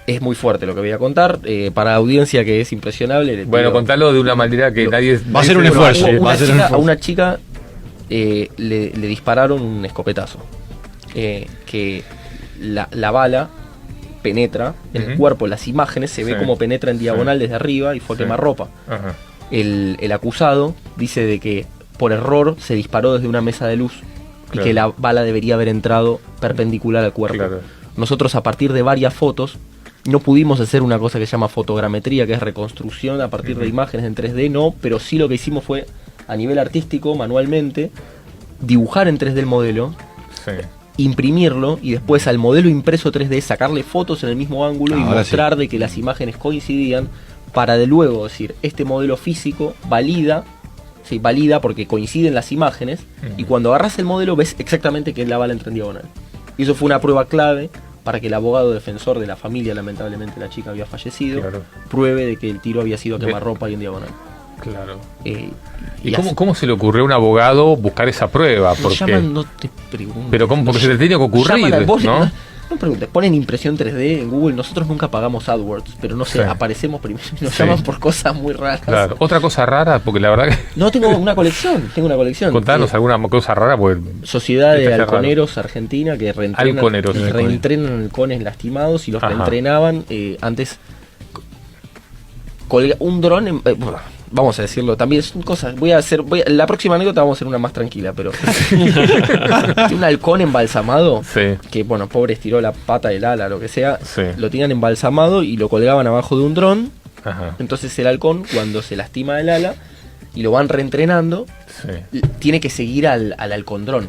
Es muy fuerte lo que voy a contar, para audiencia que es impresionable. Bueno, contalo de una manera que nadie... Va a ser un esfuerzo. A una chica le dispararon un escopetazo. Que la bala penetra en el cuerpo, las imágenes, se ve como penetra en diagonal desde arriba y fue quemarropa. El acusado dice de que por error se disparó desde una mesa de luz y que la bala debería haber entrado perpendicular al cuerpo. Nosotros, a partir de varias fotos, no pudimos hacer una cosa que se llama fotogrametría, que es reconstrucción a partir de imágenes en 3D, pero sí lo que hicimos fue, a nivel artístico, manualmente, dibujar en 3D el modelo, imprimirlo y después al modelo impreso 3D sacarle fotos en el mismo ángulo y mostrar de que las imágenes coincidían, para de luego decir, este modelo físico valida porque coinciden las imágenes, y cuando agarras el modelo ves exactamente que la bala entra en diagonal. Y eso fue una prueba clave para que el abogado defensor de la familia, lamentablemente la chica había fallecido, pruebe de que el tiro había sido a quemarropa y en diagonal. Claro. ¿Y cómo se le ocurrió a un abogado buscar esa prueba? No te preguntes. Pero ¿cómo? Porque se le tenía que ocurrir, ¿no? No preguntes, ponen impresión 3D en Google. Nosotros nunca pagamos AdWords, pero no sé, aparecemos primero y nos llaman por cosas muy raras. Claro. Otra cosa rara, porque la verdad que... No, tengo una colección. Contanos alguna cosa rara. Porque Sociedad de Halconeros Argentina, que reentrenan halcones lastimados y los reentrenaban. Antes, un dron... vamos a decirlo, también son cosas. La próxima anécdota vamos a hacer una más tranquila, pero un halcón embalsamado, que pobre estiró la pata del ala, lo que sea, lo tenían embalsamado y lo colgaban abajo de un dron. Entonces el halcón, cuando se lastima el ala y lo van reentrenando, tiene que seguir al halcón-dron.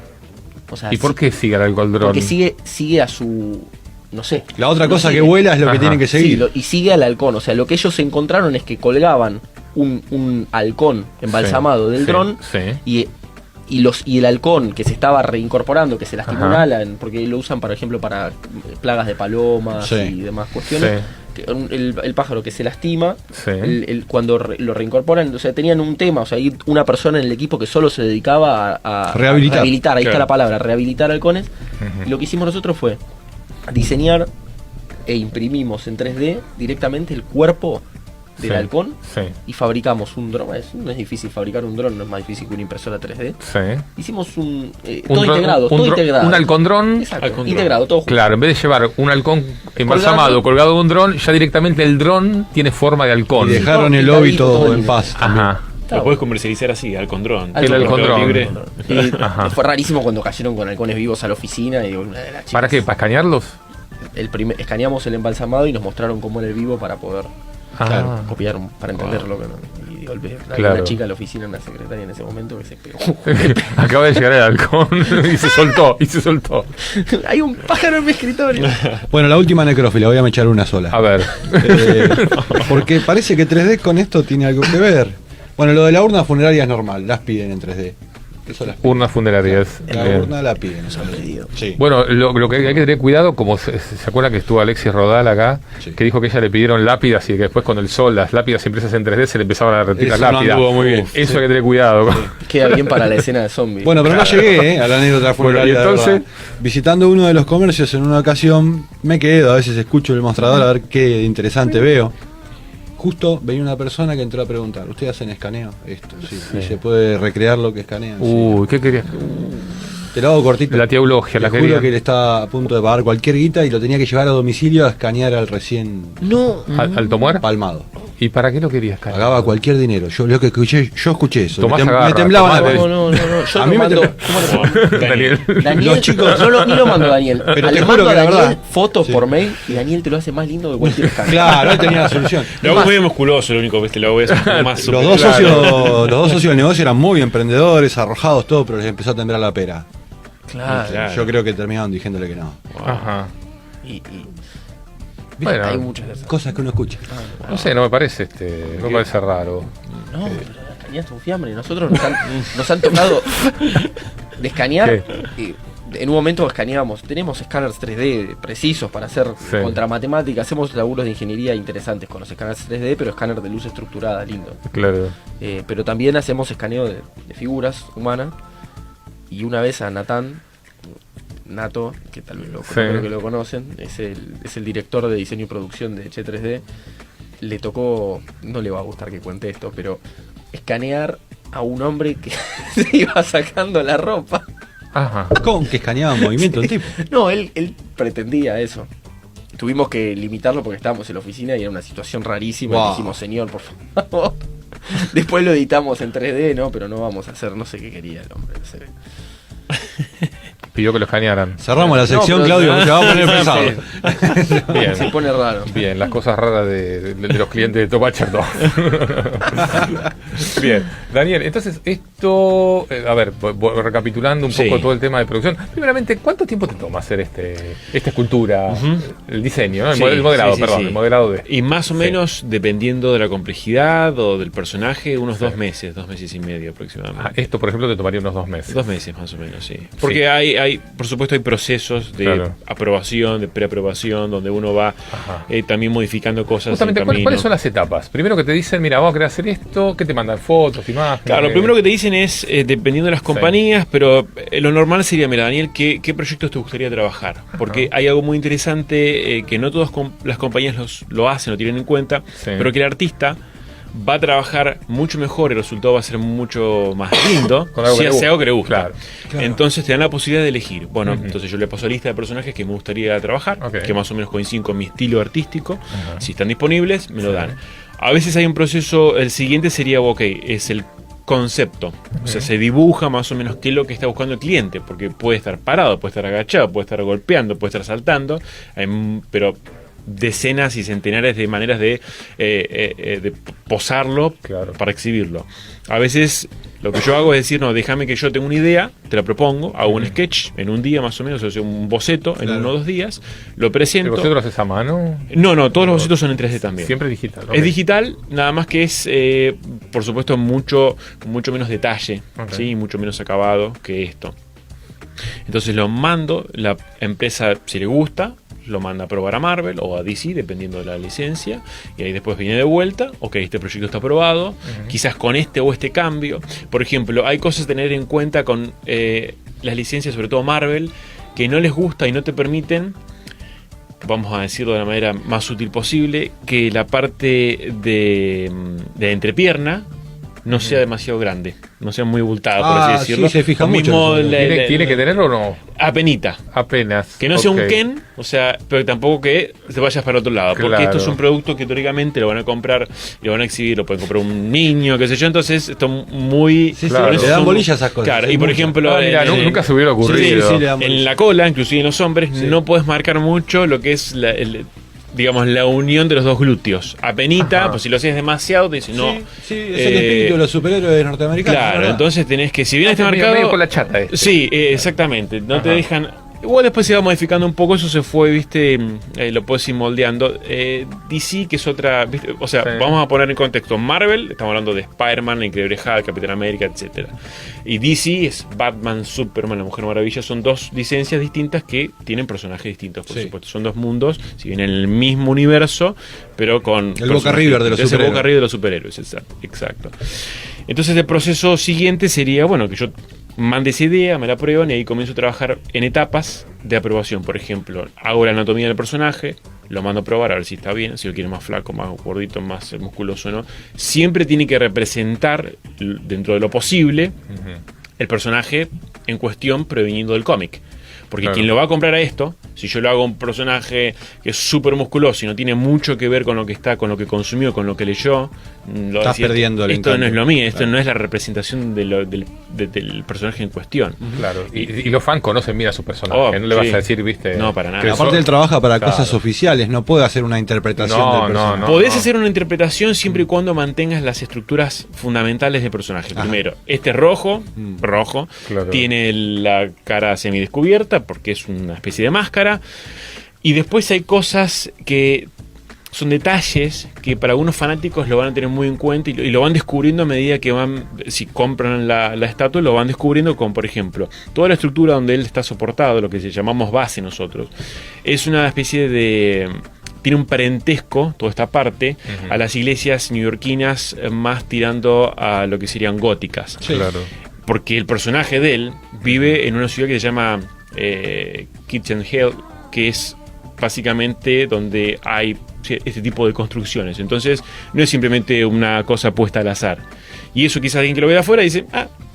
O sea, ¿y por qué sigue al halcón-dron? Porque sigue a su... No sé. La otra cosa que vuela es lo que tienen que seguir. Y sigue al halcón. O sea, lo que ellos encontraron es que colgaban un halcón embalsamado del dron y el halcón que se estaba reincorporando, que se lastimó un ala, porque lo usan, por ejemplo, para plagas de palomas y demás cuestiones. El pájaro que se lastima, cuando lo reincorporan, o sea, tenían un tema, o sea, hay una persona en el equipo que solo se dedicaba a rehabilitar, ahí está la palabra, rehabilitar halcones. Y lo que hicimos nosotros fue diseñar e imprimimos en 3D directamente el cuerpo del halcón y fabricamos un dron. No es difícil fabricar un dron, no es más difícil que una impresora 3D. Hicimos todo integrado. Un halcón dron integrado, todo junto. Claro, en vez de llevar un halcón embalsamado colgado de un dron, ya directamente el dron tiene forma de halcón. Y dejaron el óbito en paz. Lo puedes comercializar así, halcón dron. El halcón dron. Fue rarísimo cuando cayeron con halcones vivos a la oficina. Y una de las chicas, ¿para qué? ¿Para escanearlos? Escaneamos el embalsamado y nos mostraron cómo era el vivo para poder copiar, para entenderlo. Y una chica en la oficina, una secretaria en ese momento, que se pegó. Acaba de llegar el halcón y se soltó. Hay un pájaro en mi escritorio. Bueno, la última necrófila, voy a echar una sola. A ver. Porque parece que 3D con esto tiene algo que ver. Bueno, lo de la urna funeraria es normal, las piden en 3D. Urnas funerarias. La urna la piden. Bueno, lo que hay que tener cuidado, como se acuerda que estuvo Alexis Rodal acá, que dijo que ella le pidieron lápidas y que después con el sol las lápidas impresas en 3D se le empezaban a retirar las lápidas. Muy bien. Eso hay que tener cuidado. Queda bien para la escena de zombies. Bueno, pero no llegué a la anécdota funeraria. Bueno, y entonces, visitando uno de los comercios en una ocasión, me quedo, a veces escucho el mostrador a ver qué interesante veo. Justo veía una persona que entró a preguntar, ¿ustedes hacen escaneo? Esto, sí. ¿Y se puede recrear lo que escanean? ¿Qué querías? Te lo hago cortito. La tía Eulogia, la quería. Que él estaba a punto de pagar cualquier guita y lo tenía que llevar a domicilio a escanear al recién... ¿Alto muerto? Palmado. ¿Y para qué lo querías escanear? Pagaba cualquier dinero. Yo escuché eso. Tomás me temblaba la No. Yo a mí me Daniel. Los chicos. Yo lo mando a Daniel. Pero te le juro mando que la a Daniel verdad. fotos por mail y Daniel te lo hace más lindo que cualquier escáner. Claro, él tenía la solución. Lo hago muy musculoso, lo único, ¿viste? Lo voy a hacer más Los dos socios del negocio eran muy emprendedores, arrojados, todo, pero les empezó a temblar la pera. Claro. Yo creo que terminaron diciéndole que no. Ajá. Bueno, hay muchas de esas cosas que uno escucha. No sé, no me parece no me parece raro. No, pero escaneaste un fiambre. Nosotros nos han tocado de escanear. En un momento escaneamos. Tenemos escáneres 3D precisos para hacer contra matemática. Hacemos laburos de ingeniería interesantes con los escáneres 3D, pero escáner de luz estructurada, lindo. Claro. Pero también hacemos escaneo de figuras humanas. Y una vez a Nato, que tal vez creo que lo conocen, es el director de diseño y producción de Che 3D, le tocó, no le va a gustar que cuente esto, pero escanear a un hombre que se iba sacando la ropa. Ajá. ¿Cómo que escaneaba movimiento el tipo? No, él pretendía eso. Tuvimos que limitarlo porque estábamos en la oficina y era una situación rarísima. Wow. Y dijimos, señor, por favor. Después lo editamos en 3D, ¿no? Pero no vamos a hacer, no sé qué quería el hombre. No sé. Pidió que lo escanearan. Cerramos la sección, Claudio, se va a poner pesado. Bien. Se pone raro. Bien, las cosas raras de los clientes de Topacher 2. Bien, Daniel, entonces esto, a ver, recapitulando un poco todo el tema de producción. Primeramente, ¿cuánto tiempo te toma hacer esta escultura, el diseño, ¿no? el modelado, el modelado de... Y más o menos, dependiendo de la complejidad o del personaje, unos 2 meses y medio aproximadamente. Esto, por ejemplo, te tomaría unos 2 meses. 2 meses más o menos, sí. Porque hay, por supuesto, hay procesos de aprobación, de preaprobación, donde uno va también modificando cosas. Justamente, ¿cuáles son las etapas? Primero que te dicen, mira, vamos a querer hacer esto, ¿qué te mandan? Fotos, imágenes. Claro, lo primero que te dicen es, dependiendo de las compañías, pero lo normal sería, mira, Daniel, ¿qué proyectos te gustaría trabajar? Porque hay algo muy interesante que no todas las compañías lo hacen o tienen en cuenta, pero que el artista va a trabajar mucho mejor, el resultado va a ser mucho más lindo si hace algo que le gusta. Claro. Entonces te dan la posibilidad de elegir. Bueno, entonces yo le paso lista de personajes que me gustaría trabajar, que más o menos coinciden con mi estilo artístico. Si están disponibles, me lo dan. A veces hay un proceso, el siguiente sería, es el concepto. O sea, se dibuja más o menos qué es lo que está buscando el cliente, porque puede estar parado, puede estar agachado, puede estar golpeando, puede estar saltando, pero decenas y centenares de maneras de posarlo para exhibirlo. A veces lo que yo hago es decir, no, déjame que yo tenga una idea, te la propongo, hago un sketch en un día más o menos, o sea, un boceto en 1 o 2 días, lo presento. ¿El boceto lo haces a mano? No, todos los bocetos son en 3D también. Siempre digital. Es digital, nada más que es, por supuesto, mucho menos detalle, ¿sí? Mucho menos acabado que esto. Entonces lo mando, la empresa, si le gusta, lo manda a probar a Marvel o a DC, dependiendo de la licencia, y ahí después viene de vuelta, este proyecto está aprobado, quizás con este o este cambio. Por ejemplo, hay cosas a tener en cuenta con las licencias, sobre todo Marvel, que no les gusta y no te permiten, vamos a decirlo de la manera más sutil posible, que la parte de entrepierna no sea demasiado grande, no sea muy abultada, por así decirlo. Sí, se fija mucho. ¿Tiene que tenerlo o no? Apenita. Apenas. Que no sea un Ken, o sea, pero tampoco que te vayas para otro lado. Porque esto es un producto que teóricamente lo van a comprar, lo van a exhibir, lo pueden comprar un niño, qué sé yo. Entonces, esto muy... le dan bolilla a esas cosas. Claro, y por ejemplo... nunca se hubiera ocurrido. En la cola, inclusive en los hombres, no puedes marcar mucho lo que es digamos, la unión de los dos glúteos. Apenita, pues si lo haces demasiado, te dicen no. Sí, es el espíritu de los superhéroes norteamericanos. Claro, entonces tenés que, si bien está marcado. Medio con la chata. Sí, exactamente. No te dejan. Igual después se va modificando un poco, eso se fue, viste, lo puedes ir moldeando. DC, que es otra, ¿viste? O sea, vamos a poner en contexto Marvel, estamos hablando de Spider-Man, la Increíble Hulk, Capitán América, etc. Y DC es Batman, Superman, la Mujer Maravilla, son 2 licencias distintas que tienen personajes distintos, por supuesto. Son 2 mundos, si bien en el mismo universo, pero con... El Boca River de los superhéroes. El Boca River de los superhéroes, exacto. Entonces el proceso siguiente sería, que yo mande esa idea, me la prueban y ahí comienzo a trabajar en etapas de aprobación. Por ejemplo, hago la anatomía del personaje, lo mando a probar a ver si está bien, si lo quiere más flaco, más gordito, más musculoso, ¿no? Siempre tiene que representar, dentro de lo posible, el personaje en cuestión proveniendo del cómic. Porque quien lo va a comprar a esto, si yo lo hago un personaje que es súper musculoso y no tiene mucho que ver con lo que está, con lo que consumió, con lo que leyó, estás perdiendo el esto encanto. no es lo mío, esto no es la representación del personaje en cuestión. Claro, y los fans conocen bien a su personaje, no le vas a decir, viste. No, para nada. Aparte él trabaja para cosas oficiales, no puede hacer una interpretación del personaje. Podés hacer una interpretación siempre y cuando mantengas las estructuras fundamentales del personaje. Primero, este es rojo, tiene la cara semidescubierta porque es una especie de máscara. Y después hay cosas que son detalles que para algunos fanáticos lo van a tener muy en cuenta y lo van descubriendo a medida que van, si compran la estatua, lo van descubriendo con, por ejemplo, toda la estructura donde él está soportado, lo que llamamos base nosotros. Es una especie de... Tiene un parentesco, toda esta parte, a las iglesias neoyorquinas más tirando a lo que serían góticas. Sí. Claro. Porque el personaje de él vive en una ciudad que se llama Kitchen Hill, que es básicamente donde hay este tipo de construcciones. Entonces no es simplemente una cosa puesta al azar. Y eso quizás alguien que lo ve de afuera dice,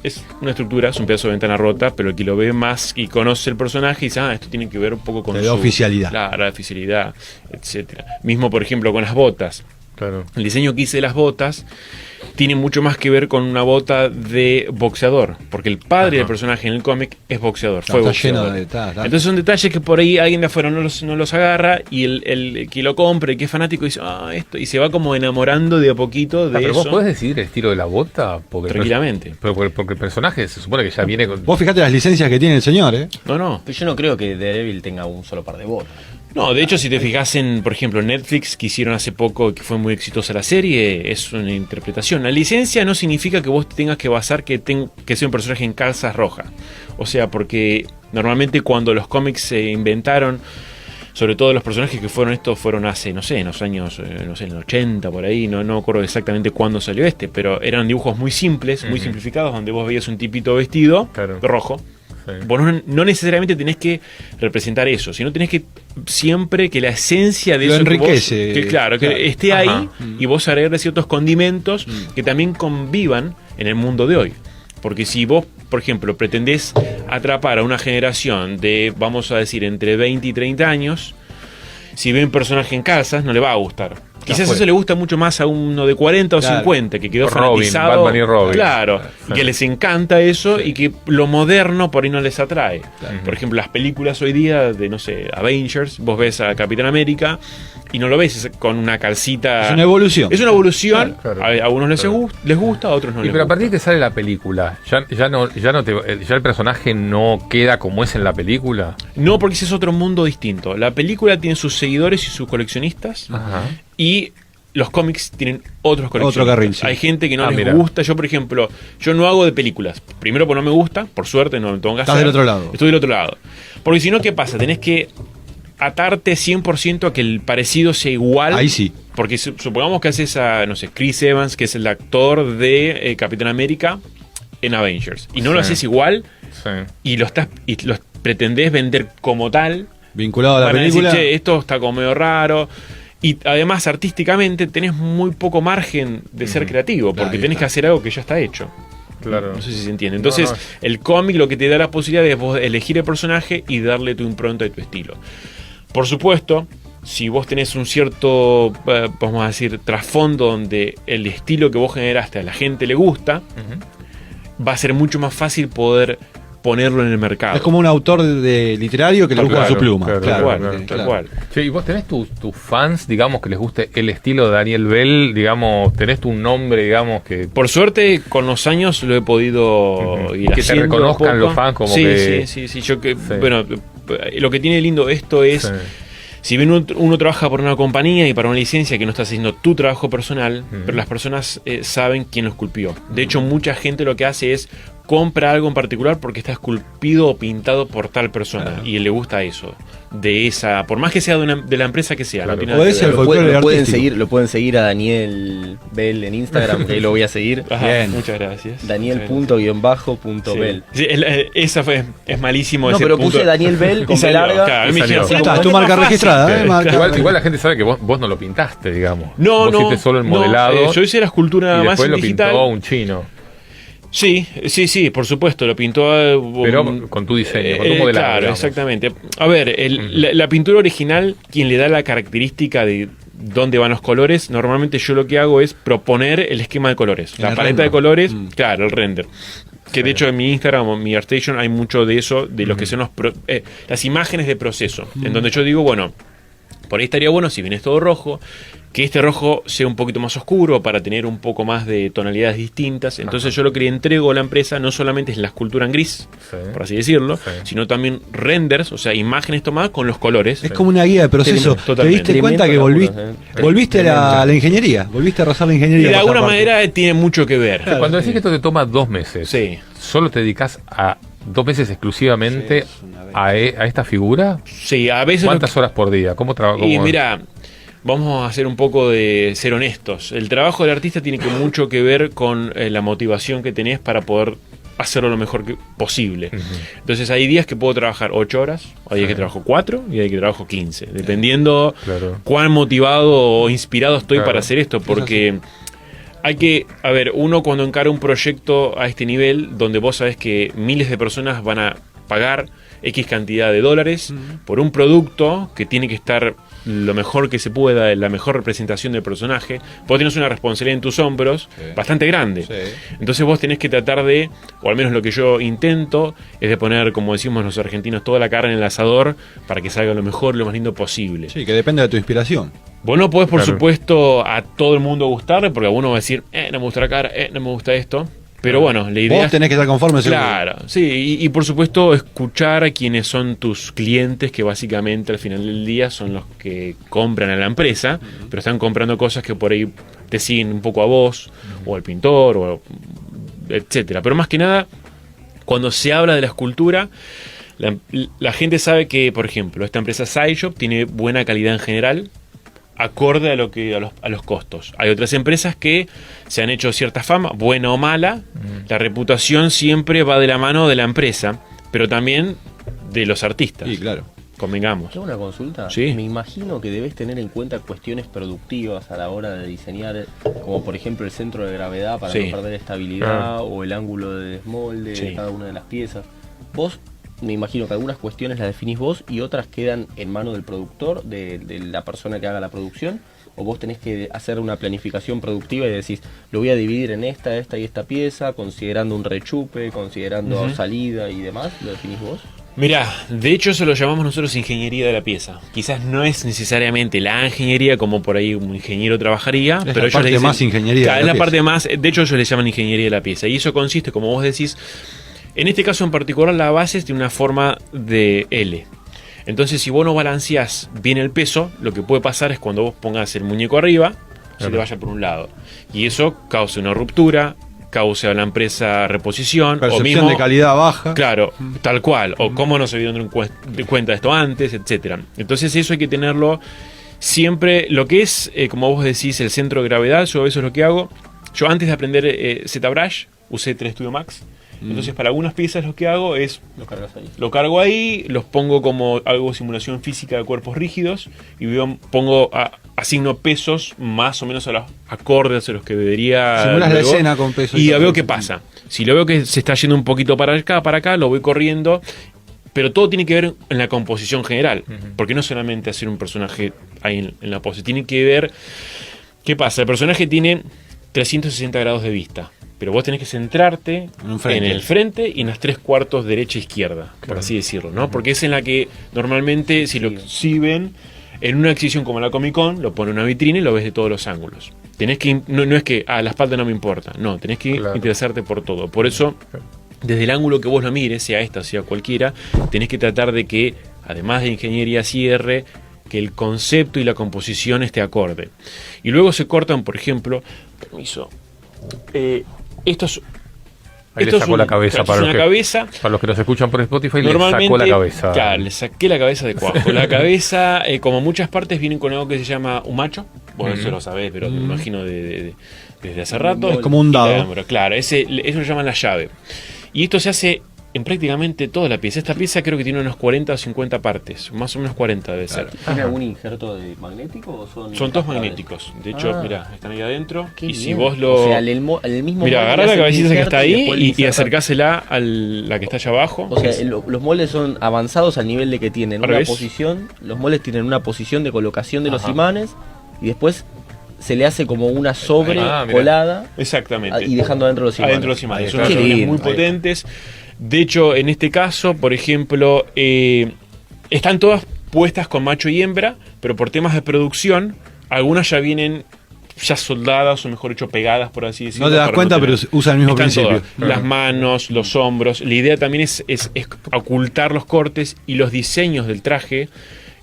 es una estructura, es un pedazo de ventana rota, pero el que lo ve más y conoce el personaje dice, esto tiene que ver un poco con su oficialidad. Claro, la oficialidad, etcétera. Mismo, por ejemplo, con las botas. Claro. El diseño que hice de las botas tiene mucho más que ver con una bota de boxeador, porque el padre del personaje en el cómic es boxeador, fue boxeador. Entonces son detalles que por ahí alguien de afuera no los agarra y el que lo compre, el que es fanático dice, esto, y se va como enamorando de a poquito de pero eso. ¿Vos podés decidir el estilo de la bota? Tranquilamente. Porque el personaje se supone que ya viene con... Vos fijate las licencias que tiene el señor, No. Pero yo no creo que Daredevil tenga un solo par de botas. No, de hecho, si te fijas en, por ejemplo, Netflix, que hicieron hace poco, que fue muy exitosa la serie, es una interpretación. La licencia no significa que vos tengas que basar que sea un personaje en calzas rojas. O sea, porque normalmente cuando los cómics se inventaron, sobre todo los personajes que fueron hace, no sé, en los años, en los 80 por ahí, no me acuerdo exactamente cuándo salió pero eran dibujos muy simples, muy simplificados, donde vos veías un tipito vestido rojo. Sí. Vos no necesariamente tenés que representar eso, sino tenés que siempre que la esencia de lo eso enriquece, que esté ahí y vos agregarle ciertos condimentos que también convivan en el mundo de hoy. Porque si vos, por ejemplo, pretendés atrapar a una generación de, vamos a decir, entre 20 y 30 años, si ve un personaje en calzas, no le va a gustar. Quizás eso le gusta mucho más a uno de 40 o 50 que quedó fanatizado. Batman y Robin. Claro, y que les encanta eso y que lo moderno por ahí no les atrae. Por ejemplo, las películas hoy día de, no sé, Avengers, vos ves a Capitán América y no lo ves con una calcita. Es una evolución. Es una evolución. A unos les gusta, a otros no les gusta. Pero a partir de que sale la película, ya el personaje no queda como es en la película. No, porque ese es otro mundo distinto. La película tiene sus seguidores y sus coleccionistas. Y los cómics tienen otros coleccionistas. Otro carril, sí. Hay gente que no les gusta. Yo, por ejemplo, no hago de películas. Primero porque no me gusta, por suerte no lo tengo que hacer. Estás del otro lado. Estoy del otro lado. Porque si no, ¿qué pasa? Tenés que atarte 100% a que el parecido sea igual. Ahí sí. Porque supongamos que haces a, no sé, Chris Evans, que es el actor de Capitán América en Avengers. Y no lo haces igual. Y lo pretendés vender como tal. Vinculado a la película. Decir, esto está como medio raro. Y además, artísticamente, tenés muy poco margen de ser creativo, porque tenés que hacer algo que ya está hecho. Claro. No sé si se entiende. Entonces, el cómic lo que te da la posibilidad es vos elegir el personaje y darle tu impronta y tu estilo. Por supuesto, si vos tenés un cierto, vamos a decir, trasfondo donde el estilo que vos generaste a la gente le gusta, va a ser mucho más fácil poder ponerlo en el mercado. Es como un autor de literario que le busca su pluma. Tal cual. Sí, ¿y vos tenés tus fans, digamos, que les guste el estilo de Daniel Bell? Digamos, ¿tenés tu nombre, digamos, que...? Por suerte, con los años lo he podido ir que haciendo. Que te reconozcan los fans como que... Sí. Bueno, lo que tiene lindo esto es... Si bien uno trabaja por una compañía y para una licencia que no está haciendo tu trabajo personal, pero las personas saben quién lo esculpió. De hecho, mucha gente lo que hace es compra algo en particular porque está esculpido o pintado por tal persona y le gusta eso. De esa, por más que sea de la empresa que sea. Claro. No lo pueden seguir a Daniel Bell en Instagram, que ahí lo voy a seguir. Bien. Muchas gracias. Daniel._Bell. Sí, esa es malísimo. No, ese pero punto. puse Daniel Bell con B larga. Claro, es tu marca registrada. Igual la gente sabe que vos no lo pintaste, digamos. Vos hiciste solo el modelado. Yo hice la escultura y más después digital. Lo pintó un chino. Sí, por supuesto, lo pintó... pero con tu diseño, con tu modelado. Claro, digamos. Exactamente. A ver, la pintura original, quien le da la característica de dónde van los colores, normalmente yo lo que hago es proponer el esquema de colores. La paleta de colores, claro, el render. Que de hecho en mi Instagram o mi ArtStation hay mucho de eso, de lo que son las imágenes de proceso. En donde yo digo, bueno, por ahí estaría bueno si vienes todo rojo, que este rojo sea un poquito más oscuro para tener un poco más de tonalidades distintas. Entonces yo lo que le entrego a la empresa no solamente es la escultura en gris, por así decirlo, sino también renders, o sea, imágenes tomadas con los colores. Es como una guía de proceso. ¿Te diste cuenta que volviste a la ingeniería? Volviste a rozar la ingeniería. Y de alguna manera tiene mucho que ver. Claro. Cuando decís que esto te toma 2 meses, ¿solo te dedicas a 2 meses exclusivamente a esta figura? Sí, a veces... ¿Cuántas horas por día? ¿Cómo trabajas? Y mira... Vamos a hacer un poco de ser honestos. El trabajo del artista tiene mucho que ver con la motivación que tenés para poder hacerlo lo mejor posible. Entonces hay días que puedo trabajar 8 horas, hay días que trabajo 4 y hay días que trabajo 15, dependiendo cuán motivado o inspirado estoy para hacer esto, porque hay que, a ver, uno cuando encara un proyecto a este nivel, donde vos sabés que miles de personas van a pagar X cantidad de dólares por un producto que tiene que estar lo mejor que se pueda, la mejor representación del personaje, vos tenés una responsabilidad en tus hombros bastante grande. Entonces vos tenés que tratar de, o al menos lo que yo intento, es de poner, como decimos los argentinos, toda la carne en el asador para que salga lo mejor, lo más lindo posible. Sí, que depende de tu inspiración. Vos no podés, por supuesto, a todo el mundo gustarle, porque a uno va a decir, no me gusta la cara, no me gusta esto. Pero bueno, la idea... Vos tenés que estar conforme. Claro, sí, y por supuesto escuchar a quienes son tus clientes, que básicamente al final del día son los que compran a la empresa, pero están comprando cosas que por ahí te siguen un poco a vos, o al pintor, o etcétera. Pero más que nada, cuando se habla de la escultura, la gente sabe que, por ejemplo, esta empresa SideShop tiene buena calidad en general, acorde a los costos. Hay otras empresas que se han hecho cierta fama, buena o mala. La reputación siempre va de la mano de la empresa, pero también de los artistas. Sí, claro. Convengamos. ¿Tengo una consulta? Sí. Me imagino que debes tener en cuenta cuestiones productivas a la hora de diseñar, como por ejemplo el centro de gravedad para no perder estabilidad, o el ángulo de desmolde de cada una de las piezas. Vos, me imagino que algunas cuestiones las definís vos y otras quedan en mano del productor, de la persona que haga la producción, o vos tenés que hacer una planificación productiva y decís, lo voy a dividir en esta y esta pieza, considerando un rechupe, considerando salida y demás. ¿Lo definís vos? Mirá, de hecho eso lo llamamos nosotros ingeniería de la pieza. Quizás no es necesariamente la ingeniería como por ahí un ingeniero trabajaría, es pero la ellos parte le dicen, más ingeniería es la parte más, de hecho ellos le llaman ingeniería de la pieza. Y eso consiste, como vos decís, en este caso en particular la base es de una forma de L. Entonces si vos no balanceás bien el peso, lo que puede pasar es cuando vos pongas el muñeco arriba, se le vaya por un lado. Y eso causa una ruptura, causa a la empresa reposición. Percepción o mismo, de calidad baja. Claro, tal cual. O cómo no se dieron cuenta de esto antes, etcétera. Entonces eso hay que tenerlo siempre. Lo que es, como vos decís, el centro de gravedad, yo eso es lo que hago. Yo antes de aprender ZBrush, usé 3 Studio Max. Entonces para algunas piezas lo que hago es lo cargo ahí, los pongo como algo simulación física de cuerpos rígidos y asigno pesos más o menos a los acordes a los que debería. Simulas la escena con pesos. Y ya veo qué pasa. Si lo veo que se está yendo un poquito para acá, lo voy corriendo. Pero todo tiene que ver en la composición general. Porque no solamente hacer un personaje ahí en la pose. Tiene que ver qué pasa. El personaje tiene 360 grados de vista. Pero vos tenés que centrarte en el frente y en las 3/4 derecha e izquierda, por así decirlo, ¿no? Porque es en la que normalmente, si ven, en una exhibición como la Comic Con, lo pone en una vitrina y lo ves de todos los ángulos. Tenés que, no es que, la espalda no me importa, no, tenés que interesarte por todo. Por eso, desde el ángulo que vos lo mires, sea esta, sea cualquiera, tenés que tratar de que, además de ingeniería cierre, que el concepto y la composición esté acorde. Y luego se cortan, por ejemplo, estos. Ahí le sacó la cabeza para los que nos escuchan por Spotify, le sacó la cabeza. Claro, le saqué la cabeza de cuajo. La cabeza, como muchas partes, vienen con algo que se llama un macho. Bueno, eso lo sabés, pero me imagino desde hace rato. Es como un dado. Claro, eso lo llaman la llave. Y esto se hace en prácticamente toda la pieza. Esta pieza creo que tiene unos 40 o 50 partes, más o menos 40 debe ser. ¿Tiene algún injerto magnético o son todos magnéticos? De hecho, mirá, están ahí adentro. Qué y bien. si vos lo... O sea, el mismo mirá, agarrá la cabecita que está ahí y acercásela a la que está allá abajo. O sea, los moldes son avanzados al nivel de que tienen una posición, los moldes tienen una posición de colocación de los imanes y después se le hace como una colada. Exactamente. Y dejando adentro los imanes. Adentro los imanes. Son imanes muy potentes. De hecho, en este caso, por ejemplo, están todas puestas con macho y hembra, pero por temas de producción, algunas ya vienen ya soldadas, o mejor dicho, pegadas, por así decirlo. No te das cuenta, pero usa el mismo principio. Las manos, los hombros. La idea también es ocultar los cortes, y los diseños del traje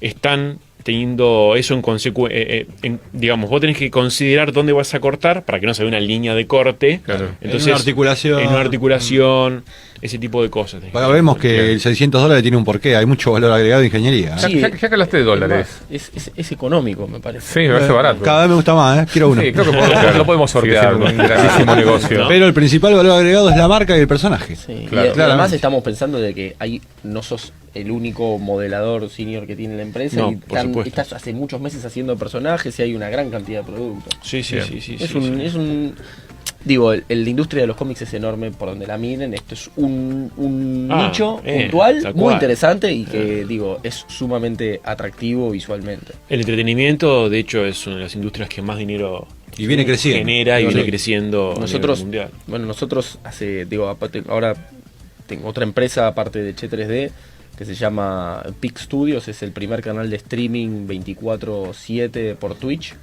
están teniendo eso en consecuencia. Digamos, vos tenés que considerar dónde vas a cortar para que no se vea una línea de corte. Claro. Entonces, en una articulación, ese tipo de cosas. Bueno, vemos que el $600 tiene un porqué, hay mucho valor agregado de ingeniería. Sí, ya que hablaste de dólares. Es económico, me parece. Sí, me parece barato. Cada vez me gusta más, quiero uno. Sí, creo que lo podemos sortear, un grandísimo negocio. ¿No? Pero el principal valor agregado es la marca y el personaje. Sí, claro. Y además estamos pensando de que no sos el único modelador senior que tiene la empresa, no, y estás hace muchos meses haciendo personajes y hay una gran cantidad de productos. Sí. Digo, la industria de los cómics es enorme por donde la miren. Esto es un nicho puntual muy interesante y que, digo, es sumamente atractivo visualmente. El entretenimiento, de hecho, es una de las industrias que más dinero viene creciendo. Genera y viene creciendo nosotros, a nivel mundial. Bueno, nosotros ahora tengo otra empresa aparte de Che3D que se llama Peak Studios, es el primer canal de streaming 24/7 por Twitch,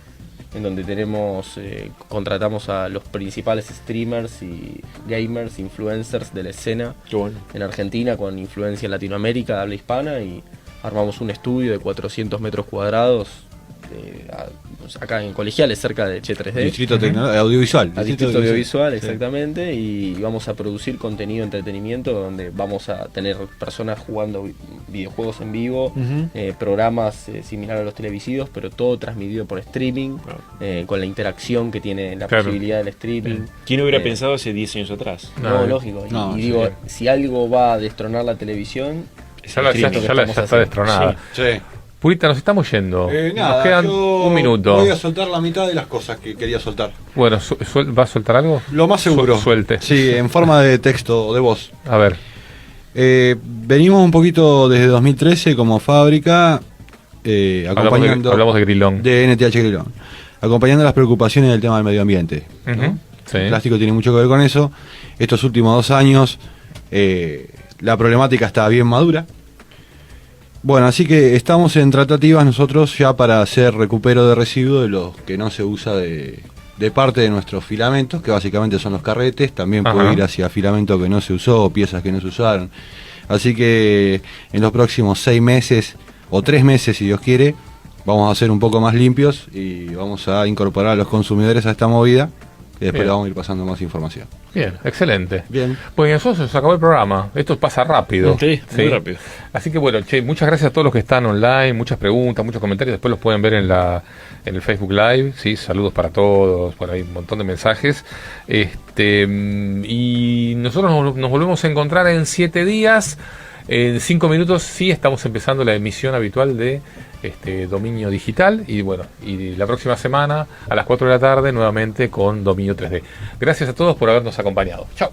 en donde contratamos a los principales streamers y gamers, influencers de la escena en Argentina, con influencia en Latinoamérica, de habla hispana, y armamos un estudio de 400 metros cuadrados acá en Colegiales, cerca de Che3D. Distrito Audiovisual. Distrito Audiovisual, exactamente, y vamos a producir contenido de entretenimiento donde vamos a tener personas jugando videojuegos en vivo, programas similares a los televisivos, pero todo transmitido por streaming, con la interacción que tiene la posibilidad del streaming. ¿Quién hubiera pensado hace 10 años atrás? No, lógico. Y digo, si algo va a destronar la televisión, ya está destronada. Sí. Purita, nos estamos yendo. Nada, nos quedan un minuto. Voy a soltar la mitad de las cosas que quería soltar. Bueno, ¿va a soltar algo? Lo más seguro. Suelte. Sí, en forma de texto o de voz. A ver. Venimos un poquito desde 2013 como fábrica, acompañando. Hablamos de Grilón. De NTH Grilón. Acompañando las preocupaciones del tema del medio ambiente. ¿No? Sí. El plástico tiene mucho que ver con eso. Estos últimos 2 años, la problemática está bien madura. Bueno, así que estamos en tratativas nosotros ya para hacer recupero de residuos de los que no se usa de parte de nuestros filamentos, que básicamente son los carretes. También puede ir hacia filamento que no se usó, piezas que no se usaron. Así que en los próximos 6 meses, o 3 meses si Dios quiere, vamos a ser un poco más limpios y vamos a incorporar a los consumidores a esta movida. Y después le vamos a ir pasando más información. Bien, excelente. Bien. Pues nosotros se acabó el programa. Esto pasa rápido. Sí, muy rápido. Así que bueno, muchas gracias a todos los que están online. Muchas preguntas, muchos comentarios. Después los pueden ver en el Facebook Live. Sí, saludos para todos. Bueno, hay un montón de mensajes. Y nosotros nos volvemos a encontrar en 7 días. En 5 minutos sí estamos empezando la emisión habitual de Dominio Digital, y bueno, y la próxima semana a las 4 de la tarde nuevamente con Dominio 3D. Gracias a todos por habernos acompañado. Chao.